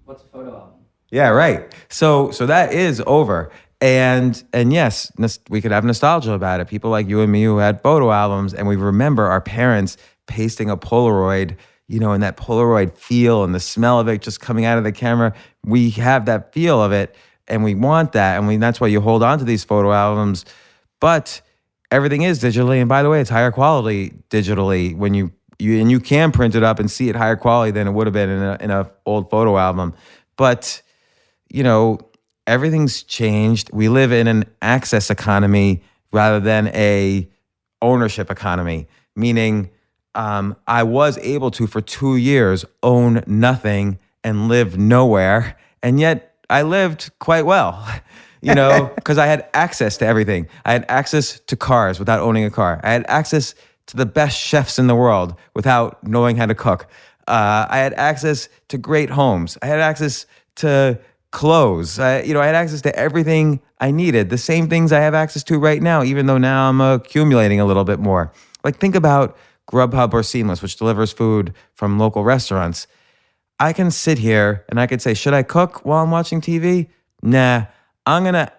What's a photo album? Yeah, right. So that is over. And yes, we could have nostalgia about it. People like you and me who had photo albums, and we remember our parents pasting a Polaroid, and that Polaroid feel and the smell of it just coming out of the camera. We have that feel of it, and we want that. And that's why you hold on to these photo albums. But everything is digitally. And by the way, it's higher quality digitally when you can print it up and see it higher quality than it would have been in a old photo album. But, everything's changed. We live in an access economy rather than a ownership economy, meaning I was able to, for 2 years, own nothing and live nowhere. And yet I lived quite well, because I had access to everything. I had access to cars without owning a car. I had access to the best chefs in the world without knowing how to cook. I had access to great homes. I had access to clothes. I had access to everything I needed. The same things I have access to right now, even though now I'm accumulating a little bit more. Like, think about Grubhub or Seamless, which delivers food from local restaurants. I can sit here and I could say, should I cook while I'm watching TV? Nah, I'm going to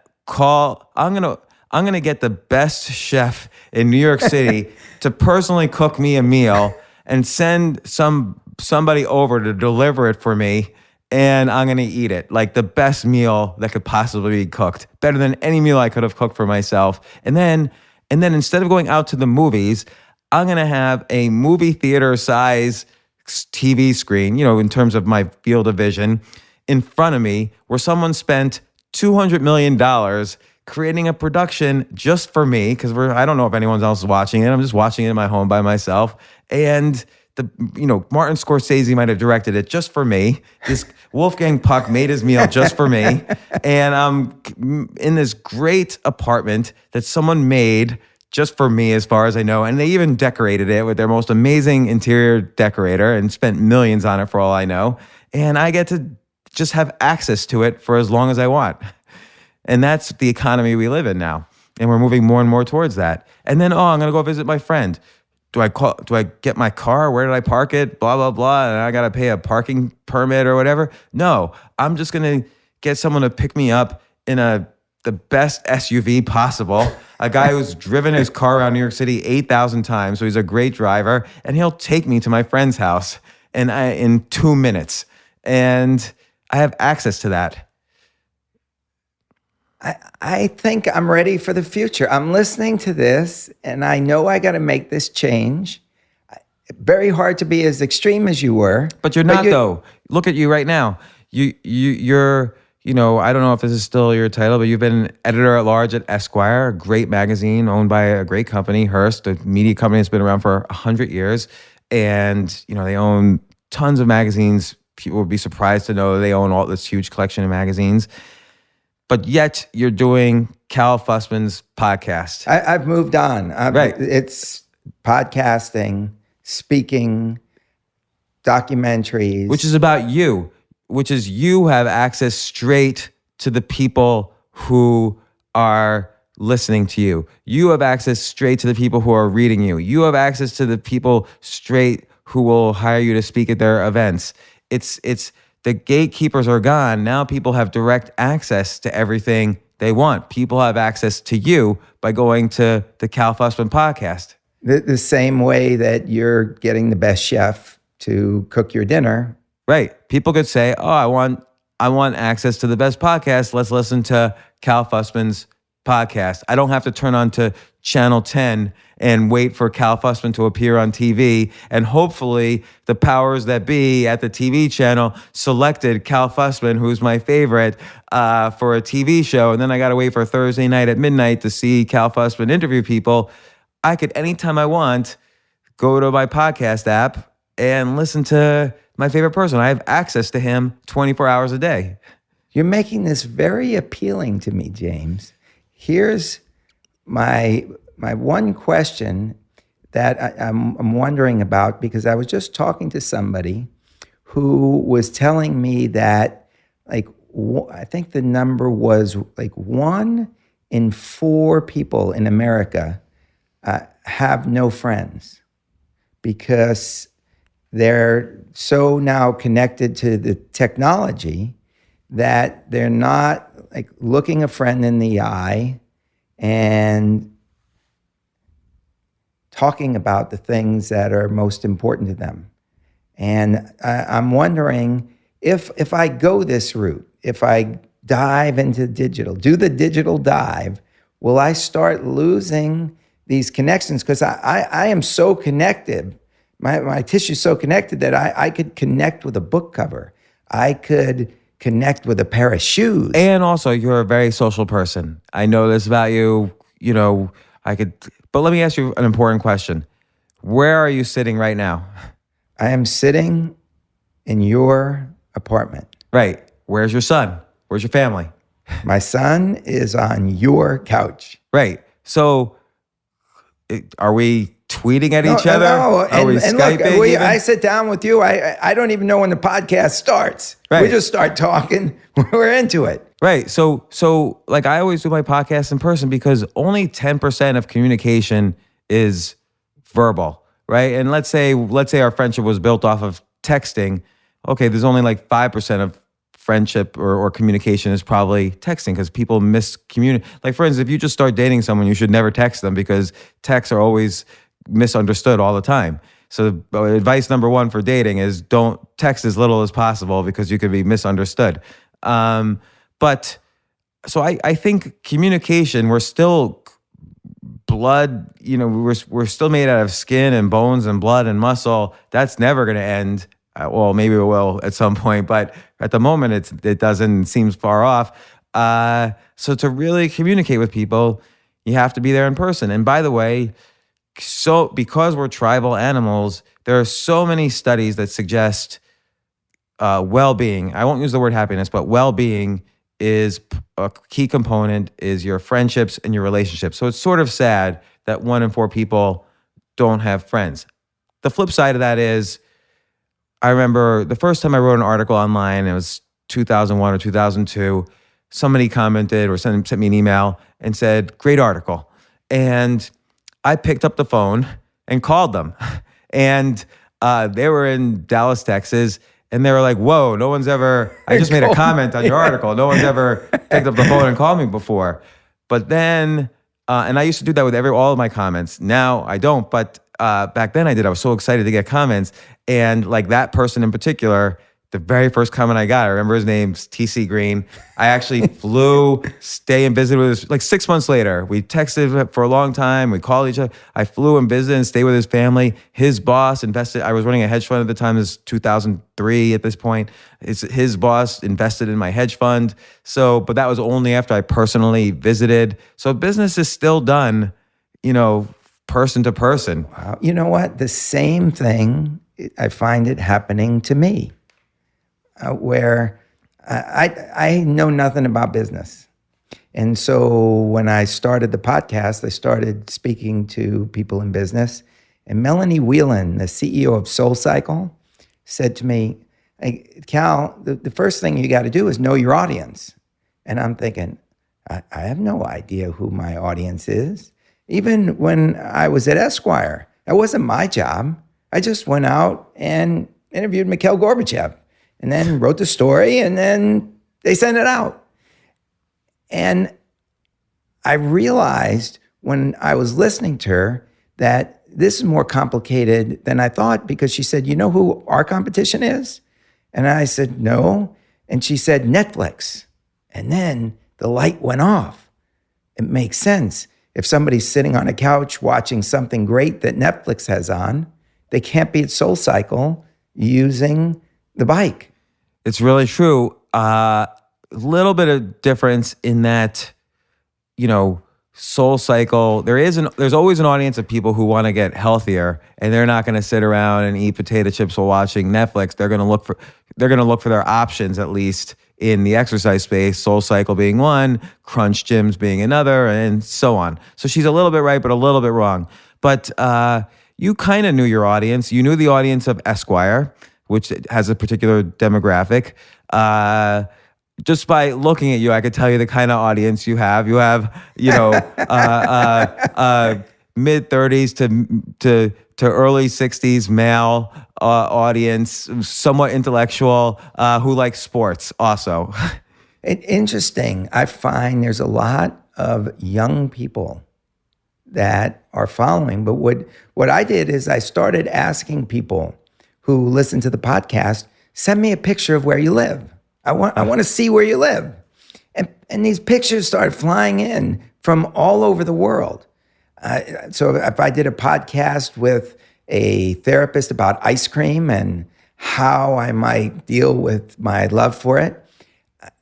get the best chef in New York City to personally cook me a meal and send somebody over to deliver it for me, and I'm going to eat it. Like the best meal that could possibly be cooked. Better than any meal I could have cooked for myself. And then instead of going out to the movies, I'm going to have a movie theater size TV screen, in terms of my field of vision, in front of me, where someone spent $200 million creating a production just for me, because I don't know if anyone else is watching it. I'm just watching it in my home by myself. And Martin Scorsese might have directed it just for me. This Wolfgang Puck made his meal just for me. And I'm in this great apartment that someone made just for me, as far as I know. And they even decorated it with their most amazing interior decorator and spent millions on it for all I know. And I get to just have access to it for as long as I want. And that's the economy we live in now. And we're moving more and more towards that. And then, I'm going to go visit my friend. Do I get my car? Where did I park it? Blah, blah, blah. And I got to pay a parking permit or whatever. No, I'm just going to get someone to pick me up in the best SUV possible. A guy who's driven his car around New York City 8,000 times, so he's a great driver, and he'll take me to my friend's house in 2 minutes. And I have access to that. I think I'm ready for the future. I'm listening to this, and I know I got to make this change. Very hard to be as extreme as you were. But you're not, though. Look at you right now. You're, I don't know if this is still your title, but you've been editor-at-large at Esquire, a great magazine owned by a great company, Hearst, a media company that's been around for 100 years. And, they own tons of magazines. People would be surprised to know they own all this huge collection of magazines. But yet you're doing Cal Fussman's podcast. I've moved on. Right. It's podcasting, speaking, documentaries. Which is about you, which is you have access straight to the people who are listening to you. You have access straight to the people who are reading you. You have access to the people straight who will hire you to speak at their events. It's the gatekeepers are gone. Now people have direct access to everything they want. People have access to you by going to the Cal Fussman podcast. The same way that you're getting the best chef to cook your dinner. Right. People could say, oh, I want access to the best podcast. Let's listen to Cal Fussman's podcast. I don't have to turn on to Channel 10 and wait for Cal Fussman to appear on TV. And hopefully the powers that be at the TV channel selected Cal Fussman, who's my favorite, for a TV show. And then I got to wait for Thursday night at midnight to see Cal Fussman interview people. I could, anytime I want, go to my podcast app and listen to my favorite person. I have access to him 24 hours a day. You're making this very appealing to me, James. Here's my one question that I'm wondering about, because I was just talking to somebody who was telling me that, I think the number was 1 in 4 people in America have no friends because they're so now connected to the technology that they're not looking a friend in the eye and talking about the things that are most important to them. And I'm wondering if I go this route, if I dive into digital, do the digital dive, will I start losing these connections? Because I am so connected. My tissue is so connected that I could connect with a book cover. I could connect with a pair of shoes. And also, you're a very social person. I know this about you. But let me ask you an important question. Where are you sitting right now? I am sitting in your apartment. Right. Where's your son? Where's your family? My son is on your couch. Right. So, are we tweeting at each other? No. Are we Skyping? Look, I sit down with you. I don't even know when the podcast starts. Right. We just start talking. We're into it. Right. So I always do my podcast in person because only 10% of communication is verbal, right? And let's say our friendship was built off of texting. Okay, there's only 5% of friendship or communication is probably texting because people miscommunicate. For instance, if you just start dating someone, you should never text them because texts are always misunderstood all the time. So advice number 1 for dating is don't text as little as possible because you could be misunderstood. But so I think communication, we're still blood, we're still made out of skin and bones and blood and muscle. That's never going to end. Well, maybe it will at some point, but at the moment it doesn't, seems far off. So to really communicate with people, you have to be there in person. And by the way, so because we're tribal animals, there are so many studies that suggest well-being. I won't use the word happiness, but well-being is a key component, is your friendships and your relationships. So it's sort of sad that 1 in 4 people don't have friends. The flip side of that is, I remember the first time I wrote an article online, it was 2001 or 2002, somebody commented or sent me an email and said, great article. And I picked up the phone and called them. And they were in Dallas, Texas. And they were like, whoa, no one's ever, I just made a comment on your article. No one's ever picked up the phone and called me before. But then, and I used to do that with all of my comments. Now I don't, but back then I did. I was so excited to get comments. And like that person in particular, the very first comment I got, I remember his name's TC Green. I actually flew, stay and visit with his, like 6 months later. We texted for a long time. We called each other. I flew and visited and stayed with his family. His boss invested, I was running a hedge fund at the time. This was 2003 at this point. His boss invested in my hedge fund. So, but that was only after I personally visited. So business is still done, person to person. Wow. You know what? The same thing, I find it happening to me. Where I know nothing about business. And so when I started the podcast, I started speaking to people in business. And Melanie Whelan, the CEO of SoulCycle, said to me, hey, Cal, the first thing you got to do is know your audience. And I'm thinking, I have no idea who my audience is. Even when I was at Esquire, that wasn't my job. I just went out and interviewed Mikhail Gorbachev. And then wrote the story, and then they sent it out. And I realized when I was listening to her that this is more complicated than I thought, because she said, you know who our competition is? And I said, no. And she said, Netflix. And then the light went off. It makes sense. If somebody's sitting on a couch watching something great that Netflix has on, they can't be at SoulCycle using the bike. It's really true. Little bit of difference in that, SoulCycle, there's always an audience of people who want to get healthier, and they're not going to sit around and eat potato chips while watching Netflix. They're going to look for their options, at least in the exercise space, SoulCycle being one, Crunch Gyms being another, and so on. So she's a little bit right, but a little bit wrong. But you kind of knew your audience. You knew the audience of Esquire, which has a particular demographic. Just by looking at you, I could tell you the kind of audience you have. You have, mid 30s to early 60s male audience, somewhat intellectual, who likes sports also. Interesting. I find there's a lot of young people that are following. But what I did is I started asking people who listen to the podcast, send me a picture of where you live. I want to see where you live. And these pictures started flying in from all over the world. So if I did a podcast with a therapist about ice cream and how I might deal with my love for it,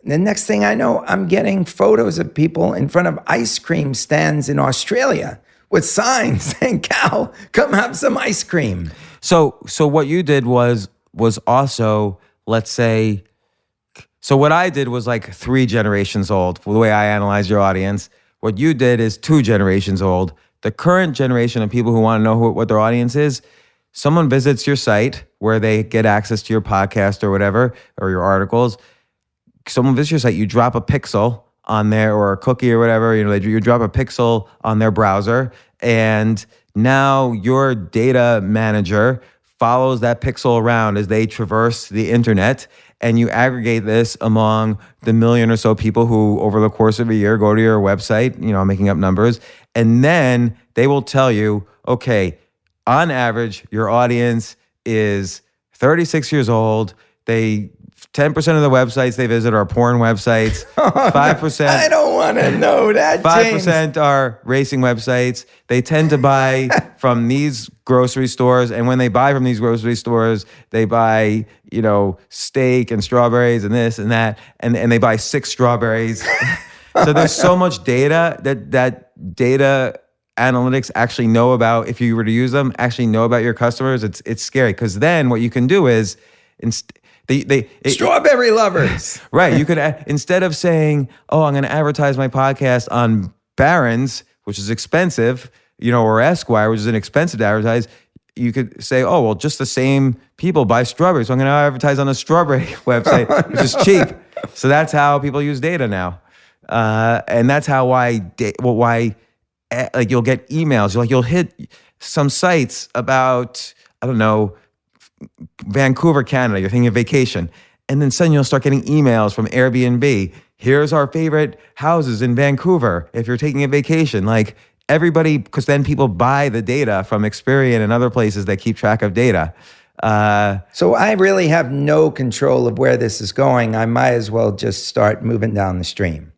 the next thing I know, I'm getting photos of people in front of ice cream stands in Australia with signs saying, Cal, come have some ice cream. So what you did was also, let's say, so what I did was like 3 generations old, the way I analyze your audience. What you did is 2 generations old. The current generation of people who want to know what their audience is, someone visits your site where they get access to your podcast or whatever, or your articles. Someone visits your site, you drop a pixel on there or a cookie or whatever, you drop a pixel on their browser, and now your data manager follows that pixel around as they traverse the internet, and you aggregate this among the million or so people who over the course of a year go to your website, I'm making up numbers, and then they will tell you, okay, on average, your audience is 36 years old. 10% of the websites they visit are porn websites. 5%. I don't want to know that. 5% are racing websites. They tend to buy from these grocery stores, and when they buy from these grocery stores, they buy, steak and strawberries and this and that, and they buy 6 strawberries. So there's so much data that data analytics actually know about, if you were to use them, actually know about your customers. It's scary, because then what you can do is strawberry lovers. Right. You could, instead of saying, oh, I'm going to advertise my podcast on Barron's, which is expensive, or Esquire, which is inexpensive to advertise, you could say, oh, well, just the same people buy strawberries, so I'm going to advertise on a strawberry website, which is cheap. So that's how people use data now. And that's how why you'll get emails. You'll hit some sites about, I don't know, Vancouver, Canada, you're thinking of vacation. And then suddenly you'll start getting emails from Airbnb. Here's our favorite houses in Vancouver if you're taking a vacation. Like everybody, because then people buy the data from Experian and other places that keep track of data. So I really have no control of where this is going. I might as well just start moving down the stream.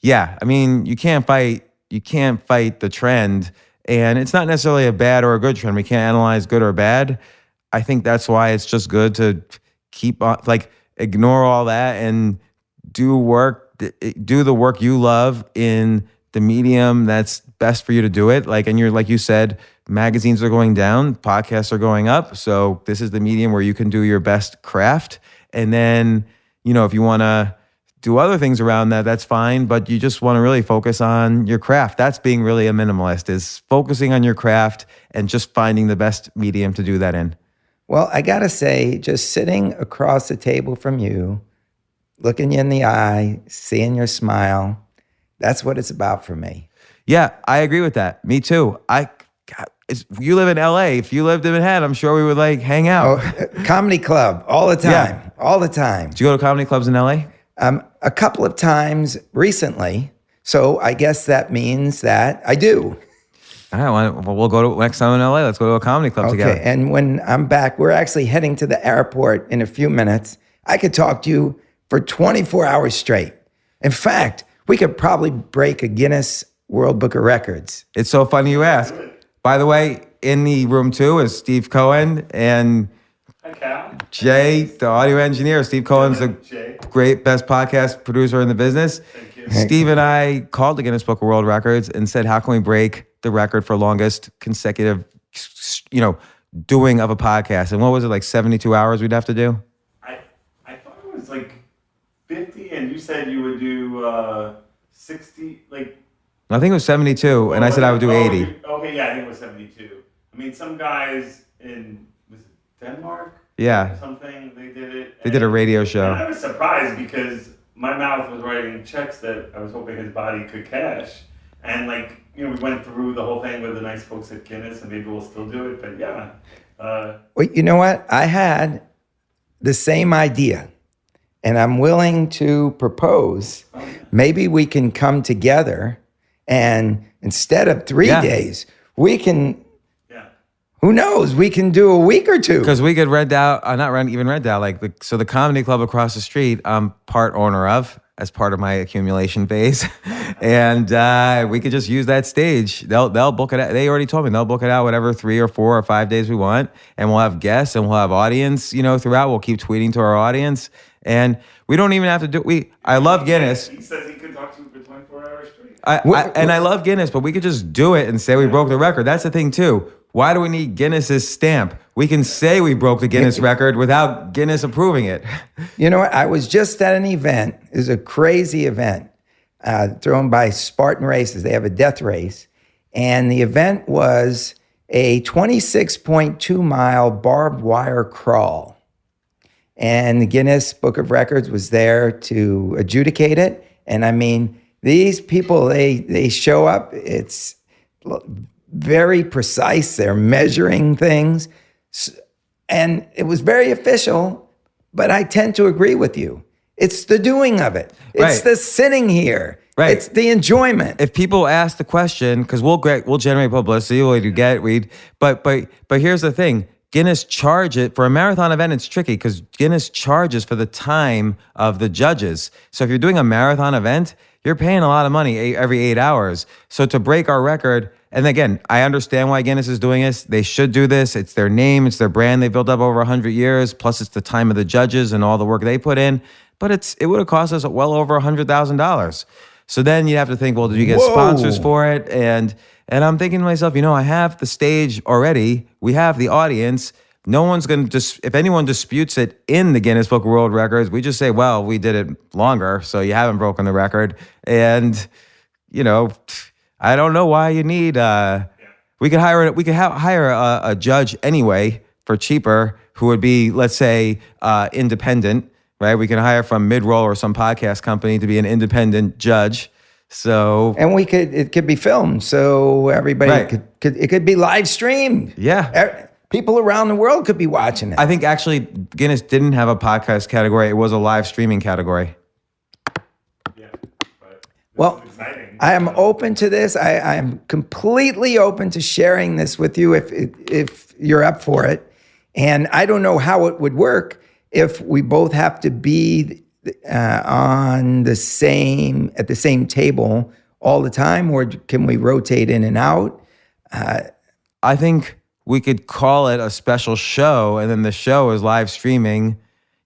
Yeah, I mean, you can't fight the trend, and it's not necessarily a bad or a good trend. We can't analyze good or bad. I think that's why it's just good to keep on, like, ignore all that and do the work you love in the medium that's best for you to do it. Like, and like you said, magazines are going down, podcasts are going up. So this is the medium where you can do your best craft. And then, if you want to do other things around that, that's fine. But you just want to really focus on your craft. That's being really a minimalist, is focusing on your craft and just finding the best medium to do that in. Well, I got to say, just sitting across the table from you, looking you in the eye, seeing your smile, that's what it's about for me. Yeah, I agree with that. Me too. You live in LA. If you lived in Manhattan, I'm sure we would hang out. Comedy club all the time, Yeah. all the time. Do you go to comedy clubs in LA? A couple of times recently. So I guess that means that I do. All right, well, we'll go to next time in LA. Let's go to a comedy club together. Okay, and when I'm back, we're actually heading to the airport in a few minutes. I could talk to you for 24 hours straight. In fact, we could probably break a Guinness World Book of Records. It's so funny you ask. By the way, in the room too is Steve Cohen and Jay, the audio engineer. Steve Cohen's the great, best podcast producer in the business. Thank you. Steve and I called the Guinness Book of World Records and said, how can we break the record for longest consecutive, doing of a podcast? And what was it, 72 hours we'd have to do? I thought it was 50, and you said you would do 60, I think it was 72, and I said I would do 80. Okay, yeah, I think it was 72. I mean, some guys was it Denmark? Yeah. Or something, they did it. They did a radio show. And I was surprised because my mouth was writing checks that I was hoping his body could cash. And we went through the whole thing with the nice folks at Guinness, and maybe we'll still do it, but yeah. Well, you know what? I had the same idea, and I'm willing to propose maybe we can come together, and instead of 3 days, we can, who knows, we can do a week or two. Because we could rent out, so the comedy club across the street, I'm part owner of, as part of my accumulation phase. And we could just use that stage. They'll book it out. They already told me they'll book it out whatever 3 or 4 or 5 days we want. And we'll have guests and we'll have audience, throughout. We'll keep tweeting to our audience. And we don't even have to do, I love Guinness. He says he can talk to you for 24 hours straight. I love Guinness, but we could just do it and say we broke the record. That's the thing too. Why do we need Guinness's stamp? We can say we broke the Guinness record without Guinness approving it. You know what? I was just at an event. It was a crazy event thrown by Spartan Races. They have a death race. And the event was a 26.2 mile barbed wire crawl. And the Guinness Book of Records was there to adjudicate it. And I mean, these people, they show up. It's very precise. They're measuring things. And it was very official, but I tend to agree with you. It's the doing of it. It's the sitting here. Right. It's the enjoyment. If people ask the question, because we'll generate publicity, but here's the thing. Guinness charge it for a marathon event. It's tricky because Guinness charges for the time of the judges. So if you're doing a marathon event, you're paying a lot of money every 8 hours. So to break our record, and again, I understand why Guinness is doing this. They should do this. It's their name. It's their brand. They built up over 100 years. Plus, it's the time of the judges and all the work they put in. But it would have cost us well over $100,000. So then you have to think, well, did you get sponsors for it? And I'm thinking to myself, I have the stage already. We have the audience. No one's going to if anyone disputes it in the Guinness Book of World Records, we just say, well, we did it longer, so you haven't broken the record. And, I don't know why you need, we could hire a judge anyway for cheaper who would be, let's say, independent, right? We can hire from Midroll or some podcast company to be an independent judge. So, and it could be filmed, so everybody it could be live streamed. Yeah. People around the world could be watching it. I think actually Guinness didn't have a podcast category. It was a live streaming category. Yeah. But Well, this is exciting. I am open to this. I am completely open to sharing this with you if you're up for it. And I don't know how it would work if we both have to be at the same table all the time, or can we rotate in and out? I think we could call it a special show, and then the show is live streaming.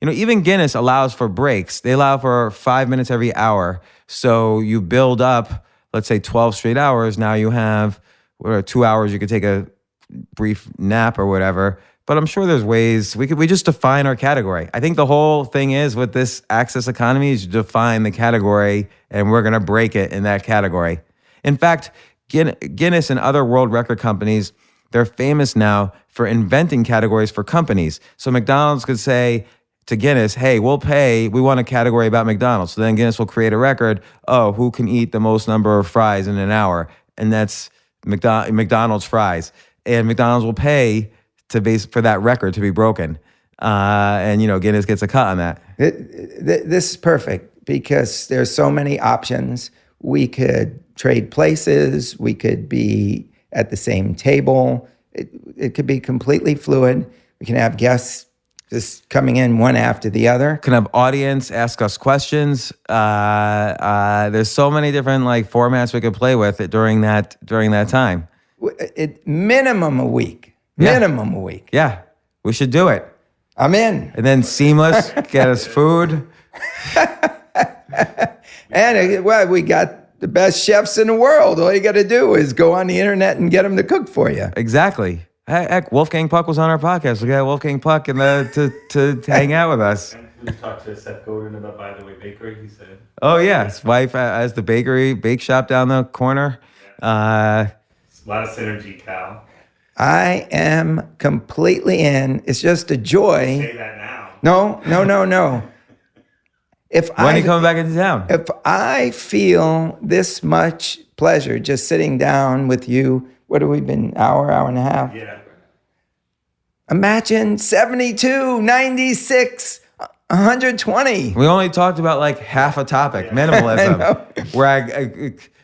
Even Guinness allows for breaks. They allow for 5 minutes every hour. So you build up, let's say 12 straight hours. Now you have 2 hours. You could take a brief nap or whatever. But I'm sure there's ways we just define our category. I think the whole thing is with this access economy is you define the category, and we're going to break it in that category. In fact, Guinness and other world record companies, they're famous now for inventing categories for companies. So McDonald's could say to Guinness, hey, we want a category about McDonald's. So then Guinness will create a record, who can eat the most number of fries in an hour? And that's McDonald's fries. And McDonald's will pay for that record to be broken. And Guinness gets a cut on that. This is perfect because there's so many options. We could trade places. We could be at the same table. It could be completely fluid. We can have guests just coming in one after the other. Can have audience ask us questions. There's so many different formats we could play with it during that time. Minimum a week. Yeah. Minimum a week. Yeah, we should do it. I'm in. And then Seamless, get us food. And we got the best chefs in the world. All you got to do is go on the internet and get them to cook for you. Exactly. Heck, Wolfgang Puck was on our podcast. We got Wolfgang Puck to hang out with us. We talked to Seth Godin about By the Way Bakery, he said. Oh, yeah. His wife has the bake shop down the corner. A lot of synergy, Cal. I am completely in. It's just a joy. Say that now. No. When are you coming back into town? If I feel this much pleasure just sitting down with you, what have we been, hour and a half? Yeah. Imagine 72, 96, 120. We only talked about half a topic, minimalism,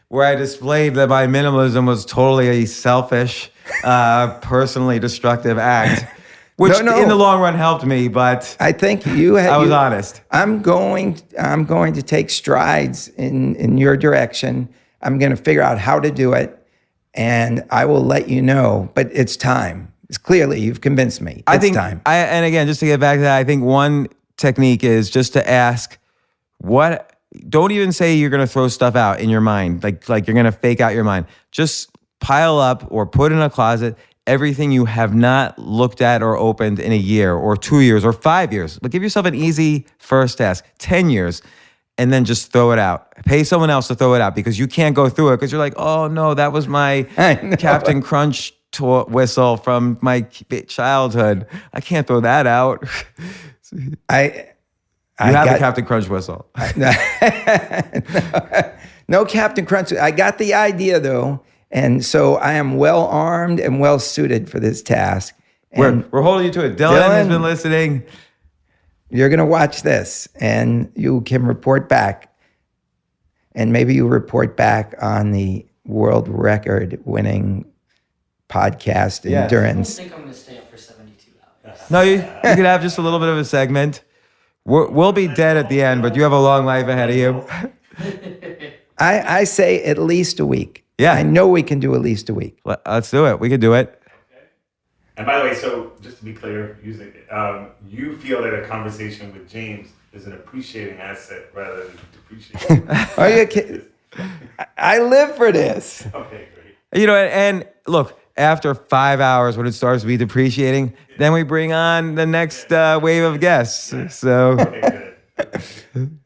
where I displayed that my minimalism was totally a selfish, personally destructive act, which in the long run helped me. But I think I was honest. I'm going to take strides in your direction. I'm going to figure out how to do it, and I will let you know. But it's time. It's clearly you've convinced me. It's time. And again, just to get back to that, I think one technique is just to ask don't even say you're going to throw stuff out in your mind, like you're going to fake out your mind. Just pile up or put in a closet everything you have not looked at or opened in a year or 2 years or 5 years. But give yourself an easy first task, 10 years, and then just throw it out. Pay someone else to throw it out because you can't go through it because you're like, oh no, that was my Captain Crunch whistle from my childhood. I can't throw that out. You have a Captain Crunch whistle. No Captain Crunch. I got the idea though, and so I am well armed and well suited for this task. And we're holding you to it. Dylan has been listening. You're going to watch this, and you can report back, and maybe you report back on the world record-winning podcast endurance. I don't think I'm going to stay up for 72 hours. No, you could have just a little bit of a segment. We'll be dead at the end, but you have a long life ahead of you. I say at least a week. Yeah. I know we can do at least a week. Let's do it. We can do it. Okay. And by the way, so just to be clear, you feel that a conversation with James is an appreciating asset rather than depreciating. Are you kidding? I live for this. Okay, great. And look, after 5 hours, when it starts to be depreciating, then we bring on the next wave of guests. So, Okay, good.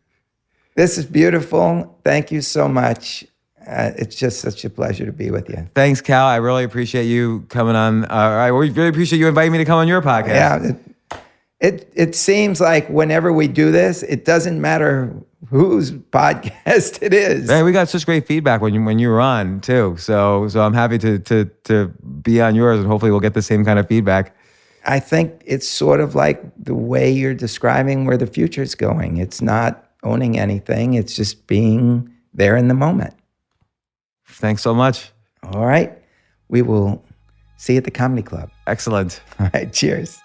This is beautiful. Thank you so much. It's just such a pleasure to be with you. Thanks, Cal. I really appreciate you coming on. I really appreciate you inviting me to come on your podcast. Yeah, it seems like whenever we do this, it doesn't matter whose podcast it is. Man, we got such great feedback when you were on too. So I'm happy to be on yours, and hopefully we'll get the same kind of feedback. I think it's sort of like the way you're describing where the future is going. It's not owning anything. It's just being there in the moment. Thanks so much. All right. We will see you at the comedy club. Excellent. All right. Cheers.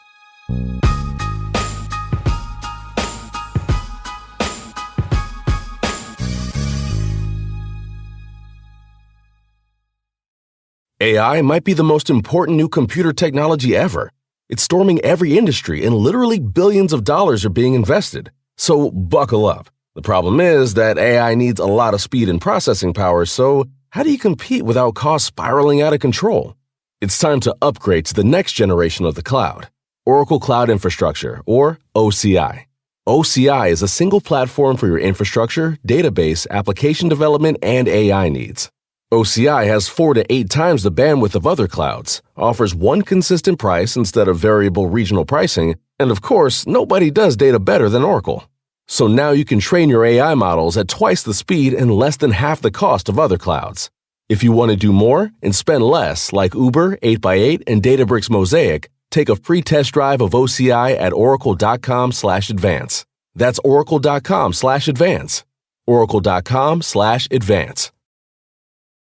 AI might be the most important new computer technology ever. It's storming every industry and literally billions of dollars are being invested. So buckle up. The problem is that AI needs a lot of speed and processing power, so how do you compete without costs spiraling out of control? It's time to upgrade to the next generation of the cloud, Oracle Cloud Infrastructure, or OCI. OCI is a single platform for your infrastructure, database, application development, and AI needs. OCI has 4 to 8 times the bandwidth of other clouds, offers one consistent price instead of variable regional pricing, and of course, nobody does data better than Oracle. So now you can train your AI models at twice the speed and less than half the cost of other clouds. If you want to do more and spend less, like Uber, 8x8, and Databricks Mosaic, take a free test drive of OCI at oracle.com/advance. That's oracle.com/advance. oracle.com/advance.